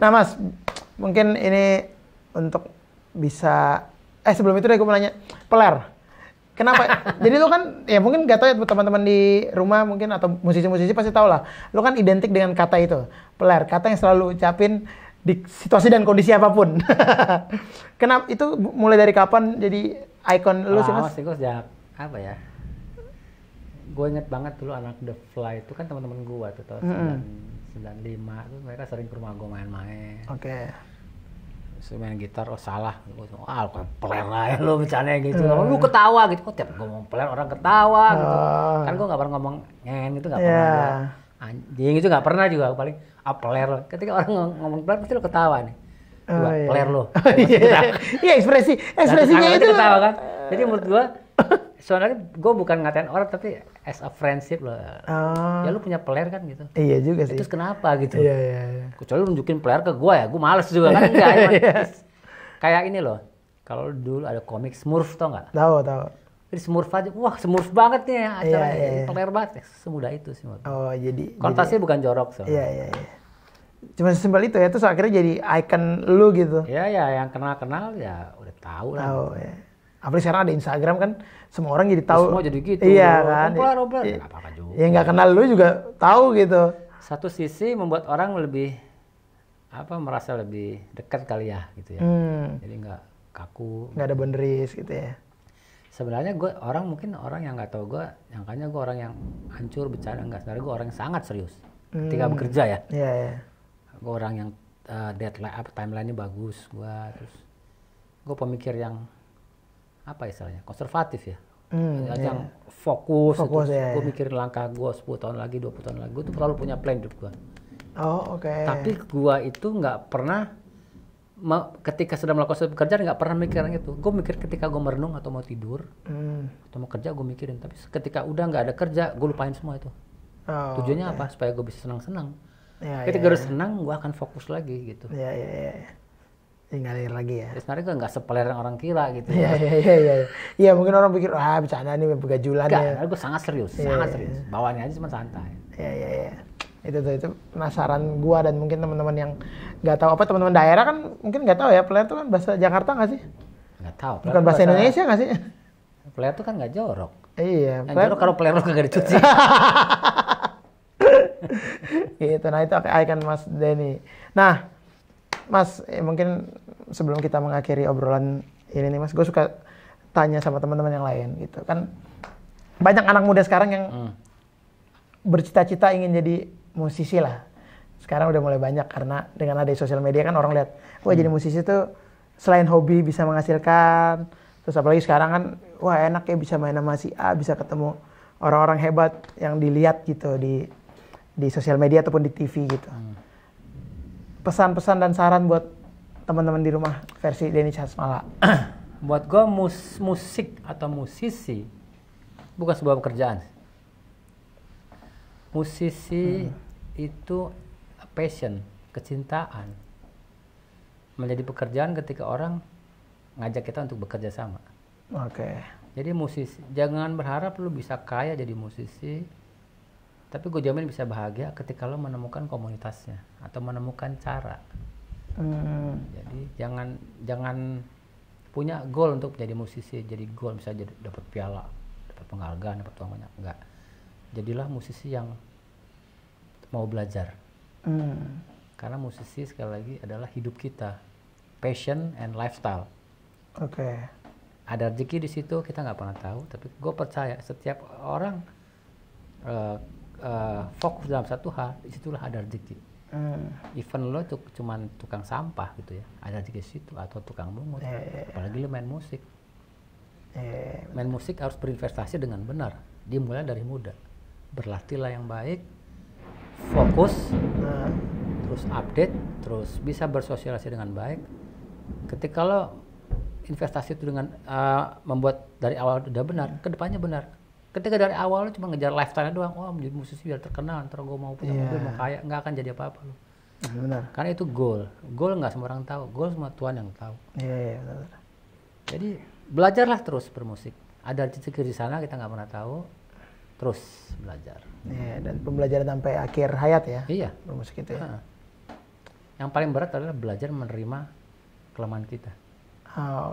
Nah Mas, mungkin ini untuk bisa sebelum itu deh gue mau nanya, Peler. Kenapa? Jadi lu kan ya mungkin gak tahu ya teman-teman di rumah mungkin atau musisi-musisi pasti tahu lah. Lu kan identik dengan kata itu, Peler, kata yang selalu ucapin di situasi dan kondisi apapun. Kenapa itu mulai dari kapan jadi ikon lu sih Mas? Gue sejak apa ya? Gue inget banget dulu anak The Fly itu kan teman-teman gue tuh tahun 95 tuh mereka sering ke rumah gue main-main. Oke. Main gitar, salah. Gue Peler aja lo bercanda gitu. Lu ketawa gitu. Kok tiap ngomong Peler orang ketawa gitu. Kan gue gak pernah ngomong ngen gitu, gak pernah. Anjing itu gak pernah juga. Paling Peler. Ketika orang ngomong Peler pasti lo ketawa nih. Peler lo. Iya ekspresinya itu. Ketawa kan. Jadi menurut gue sebenarnya gue bukan ngatain orang tapi as a friendship loh. Ya lu punya Peler kan gitu. Iya juga sih. Terus kenapa gitu? Iya. Kecuali lu nunjukin Peler ke gue ya, gue males juga kan enggak. Kayak ini loh. Kalau dulu ada komik Smurf tau nggak? Tahu. Jadi Smurf aja, wah Smurf banget nih acara Peler banget. Semudah itu sih. Oh jadi. Konotasinya bukan jorok soalnya. Iya. Cuma sesimpel itu ya, terus akhirnya jadi ikon lu gitu. Iya, yang kenal ya udah tahu lah. Tahu ya. Apalagi sekarang ada Instagram kan, semua orang jadi tahu. Semua jadi gitu. Iya kan. Peler. Apa-apa juga. Ya nggak kenal lu juga tahu gitu. Satu sisi membuat orang lebih merasa lebih dekat kali ya gitu ya. Jadi nggak kaku. Nggak ada boundaries gitu ya. Sebenarnya mungkin orang yang nggak tahu gue, nyangkanya gue orang yang hancur bercanda, enggak. Sebenarnya gue orang yang sangat serius ketika bekerja ya. Iya. Gue orang yang deadline timeline-nya bagus, terus gue pemikir yang istilahnya konservatif ya. Yang fokus ya. Gue mikirin langkah gue 10 tahun lagi, 20 tahun lagi. Gue tuh selalu punya plan hidup gue. Oh, oke. Tapi gue itu nggak pernah ketika sedang melakukan sebuah pekerjaan nggak pernah mikirin itu. Gue mikir ketika gue merenung atau mau tidur atau mau kerja gue mikirin. Tapi ketika udah nggak ada kerja gue lupain semua itu. Tujuannya apa? Supaya gue bisa senang-senang. Ketika gue senang gue akan fokus lagi gitu. Iya. Ngalir lagi ya. Sebenarnya gue nggak sepeler yang orang kira gitu. Iya mungkin orang pikir bercanda nih begajulan ya. Gue sangat serius, sangat serius. Bawaannya aja cuma santai. Iya. Itu penasaran gua dan mungkin teman-teman yang nggak tahu teman-teman daerah kan mungkin nggak tahu ya Peler itu kan bahasa Jakarta nggak sih? Nggak tahu. Bukan bahasa Indonesia nggak sih? Peler itu kan nggak jorok. Iya. Yang jorok kalau Peler lo kagak dicuci. Gitu. Nah itu ikon Mas Denny. Nah Mas mungkin sebelum kita mengakhiri obrolan ini nih Mas, gue suka tanya sama teman-teman yang lain gitu kan. Banyak anak muda sekarang yang bercita-cita ingin jadi musisi lah. Sekarang udah mulai banyak karena dengan ada sosial media kan orang lihat, wah jadi musisi tuh selain hobi bisa menghasilkan, terus apalagi sekarang kan, wah enak ya bisa main sama si A, bisa ketemu orang-orang hebat yang dilihat gitu di sosial media ataupun di TV gitu. Pesan-pesan dan saran buat teman-teman di rumah versi Denny Casmala. Buat gue musik atau musisi bukan sebuah pekerjaan. Musisi itu passion, kecintaan. Menjadi pekerjaan ketika orang ngajak kita untuk bekerja sama. Oke. Jadi musisi, jangan berharap lu bisa kaya jadi musisi, tapi gue jamin bisa bahagia ketika lo menemukan komunitasnya atau menemukan cara. Jadi jangan punya goal untuk jadi musisi, jadi goal bisa jadi dapat piala, dapat penghargaan, dapat uang banyak, enggak. Jadilah musisi yang mau belajar. Karena musisi sekali lagi adalah hidup kita, passion and lifestyle. Oke. Ada rezeki di situ kita nggak pernah tahu, tapi gue percaya setiap orang fokus dalam satu hal, disitulah ada rezeki. Even lo tuh cuman tukang sampah gitu ya, ada rezeki situ, atau tukang mungut. Apalagi lo main musik. Main musik harus berinvestasi dengan benar, dimulai dari muda. berlatihlah yang baik, fokus, terus update, terus bisa bersosialisasi dengan baik. Ketika lo investasi itu dengan membuat dari awal udah benar, kedepannya benar. Ketika dari awal lo cuma ngejar lifestyle doang, wah menjadi musisi biar terkenal, ntar gue mau punya mobil, mau kaya, nggak akan jadi apa-apa lo. Benar. Karena itu goal nggak semua orang tahu, goal semua Tuhan yang tahu. Iya, benar. Jadi belajarlah terus bermusik. Ada rezeki di sana kita nggak pernah tahu, terus belajar. Iya, dan pembelajaran sampai akhir hayat ya. Iya. Bermusik itu ya. Yang paling berat adalah belajar menerima kelemahan kita.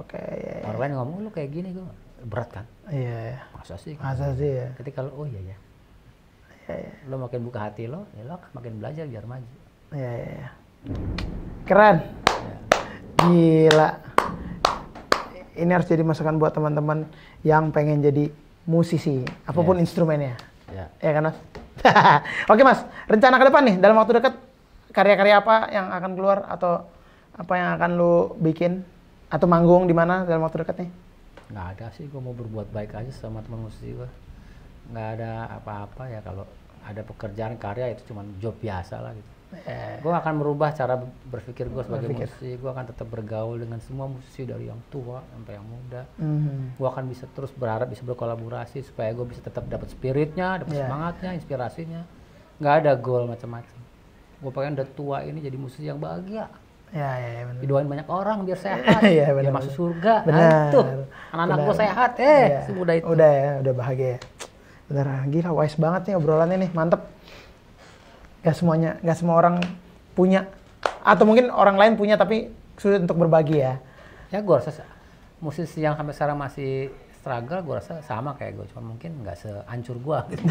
Oke. Iya. Orang lain ngomong lu kayak gini, gue berat kan? Iya. Masa sih? Masa sih ya. Ketika lo, oh iya. Lo makin buka hati lo, ya lo makin belajar biar maju. Iya. Keren. Gila. Ini harus jadi masukan buat teman-teman yang pengen jadi musisi, apapun instrumennya. Ya kan, Mas? Oke, Mas. Rencana ke depan nih, dalam waktu dekat, karya-karya apa yang akan keluar atau apa yang akan lu bikin atau manggung di mana dalam waktu dekat nih? Nggak ada sih, gue mau berbuat baik aja sama teman musisi gue. Nggak ada apa-apa ya, kalau ada pekerjaan karya itu cuma job biasa lah gitu. Gue akan merubah cara berpikir gue sebagai musisi. Gue akan tetap bergaul dengan semua musisi dari yang tua sampai yang muda. Gue akan bisa terus berharap bisa berkolaborasi supaya gue bisa tetap dapat spiritnya, dapat semangatnya, inspirasinya. Nggak ada goal macam-macam. Gue pengen udah tua ini jadi musisi yang bahagia. Ya, benar. Didoain banyak orang biar sehat, biar masuk surga. Benar. Tuh, anak-anak gue sehat, semudah itu. Udah ya, udah bahagia. Benar, gila wise banget nih obrolannya nih, mantep. Gak semua orang punya, atau mungkin orang lain punya tapi sulit untuk berbagi ya. Ya gue rasa musisi yang sampai sekarang masih struggle, gue rasa sama kayak gue, cuma mungkin nggak sehancur gue. Gitu.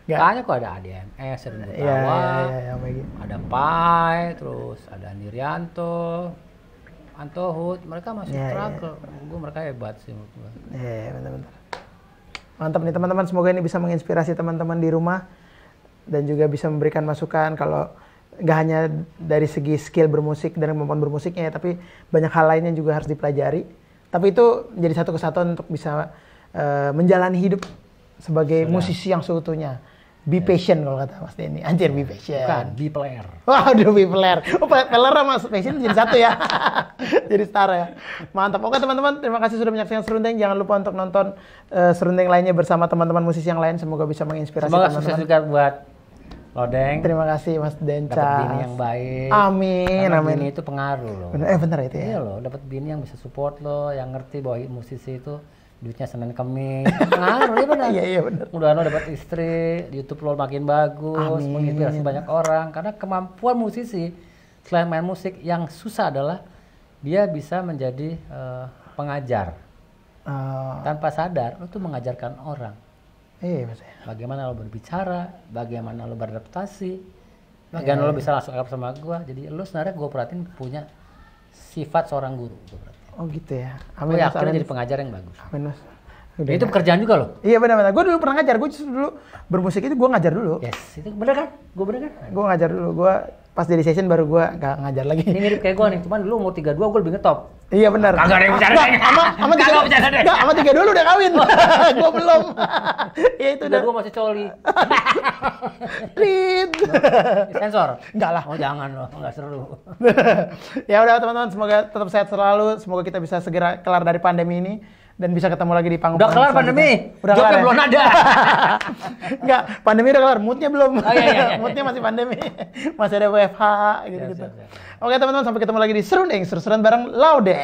Kayaknya kok ada ADMS, ada Gutawa, ada Pai, terus ada Nirianto, Anto Hud, mereka masih struggle. Gue mereka hebat sih menurut gue. Iya, benar-benar. Mantap nih teman-teman, semoga ini bisa menginspirasi teman-teman di rumah dan juga bisa memberikan masukan kalau nggak hanya dari segi skill bermusik dan kemampuan bermusiknya ya, tapi banyak hal lainnya juga harus dipelajari. Tapi itu menjadi satu kesatuan untuk bisa menjalani hidup sebagai musisi yang seutuhnya. Be patient kalau kata Mas Denny. Anjir, be patient. Bukan, be player. Waduh, be player. Oh, player sama patient jadi satu ya. Jadi setara ya. Mantap. Oke teman-teman, terima kasih sudah menyaksikan Serundeng. Jangan lupa untuk nonton Serundeng lainnya bersama teman-teman musisi yang lain. Semoga bisa menginspirasi teman-teman. Semoga sukses juga buat Lodeng. Terima kasih Mas Denca. Dapat bini yang baik. Amin. Karena amin. bini itu pengaruh loh. Bener itu ya. Iya loh, dapat bini yang bisa support lo, yang ngerti bahwa musisi itu duitnya Senin Kemis. Pengaruh ya benar. Iya benar. Mudah-mudahan lo dapat istri, YouTube lo makin bagus, menginspirasi banyak orang. Karena kemampuan musisi selain main musik yang susah adalah dia bisa menjadi pengajar. Tanpa sadar lo tuh mengajarkan orang. Iya Mas. Bagaimana lo berbicara, bagaimana lo beradaptasi, bagaimana lo bisa langsung akrab sama gue. Jadi lo sebenarnya gue perhatiin punya sifat seorang guru. Oh gitu ya. Amin. Gue yakin jadi pengajar yang bagus. Amin Mas. Udah, itu pekerjaan juga loh. Iya benar-benar. Gue dulu pernah ngajar. Gue justru dulu bermusik itu gue ngajar dulu. Yes, itu bener kan? Gue bener kan? Gue ngajar dulu. Gue pas jadi session baru gue nggak ngajar lagi. Ini mirip kayak gue nih. Cuman dulu umur 32 gue lebih ngetop. Iya benar. Kagak ada yang bercanda. Sama 32 lu udah kawin. Gue belum. Iya itu udah. Gue masih coli. Rit. Sensor? Enggak lah. Oh jangan loh, nggak seru. Ya udah teman-teman, semoga tetap sehat selalu. Semoga kita bisa segera kelar dari pandemi ini dan bisa ketemu lagi di panggung. Udah kelar pandemi? Udah kelar. Ya? Belum ada. Enggak, pandemi udah kelar, moodnya belum. Oh, iya. Moodnya masih pandemi. Masih ada WFH gitu-gitu. Oke teman-teman, sampai ketemu lagi di Serundeng, seru-seruan bareng Laudeng.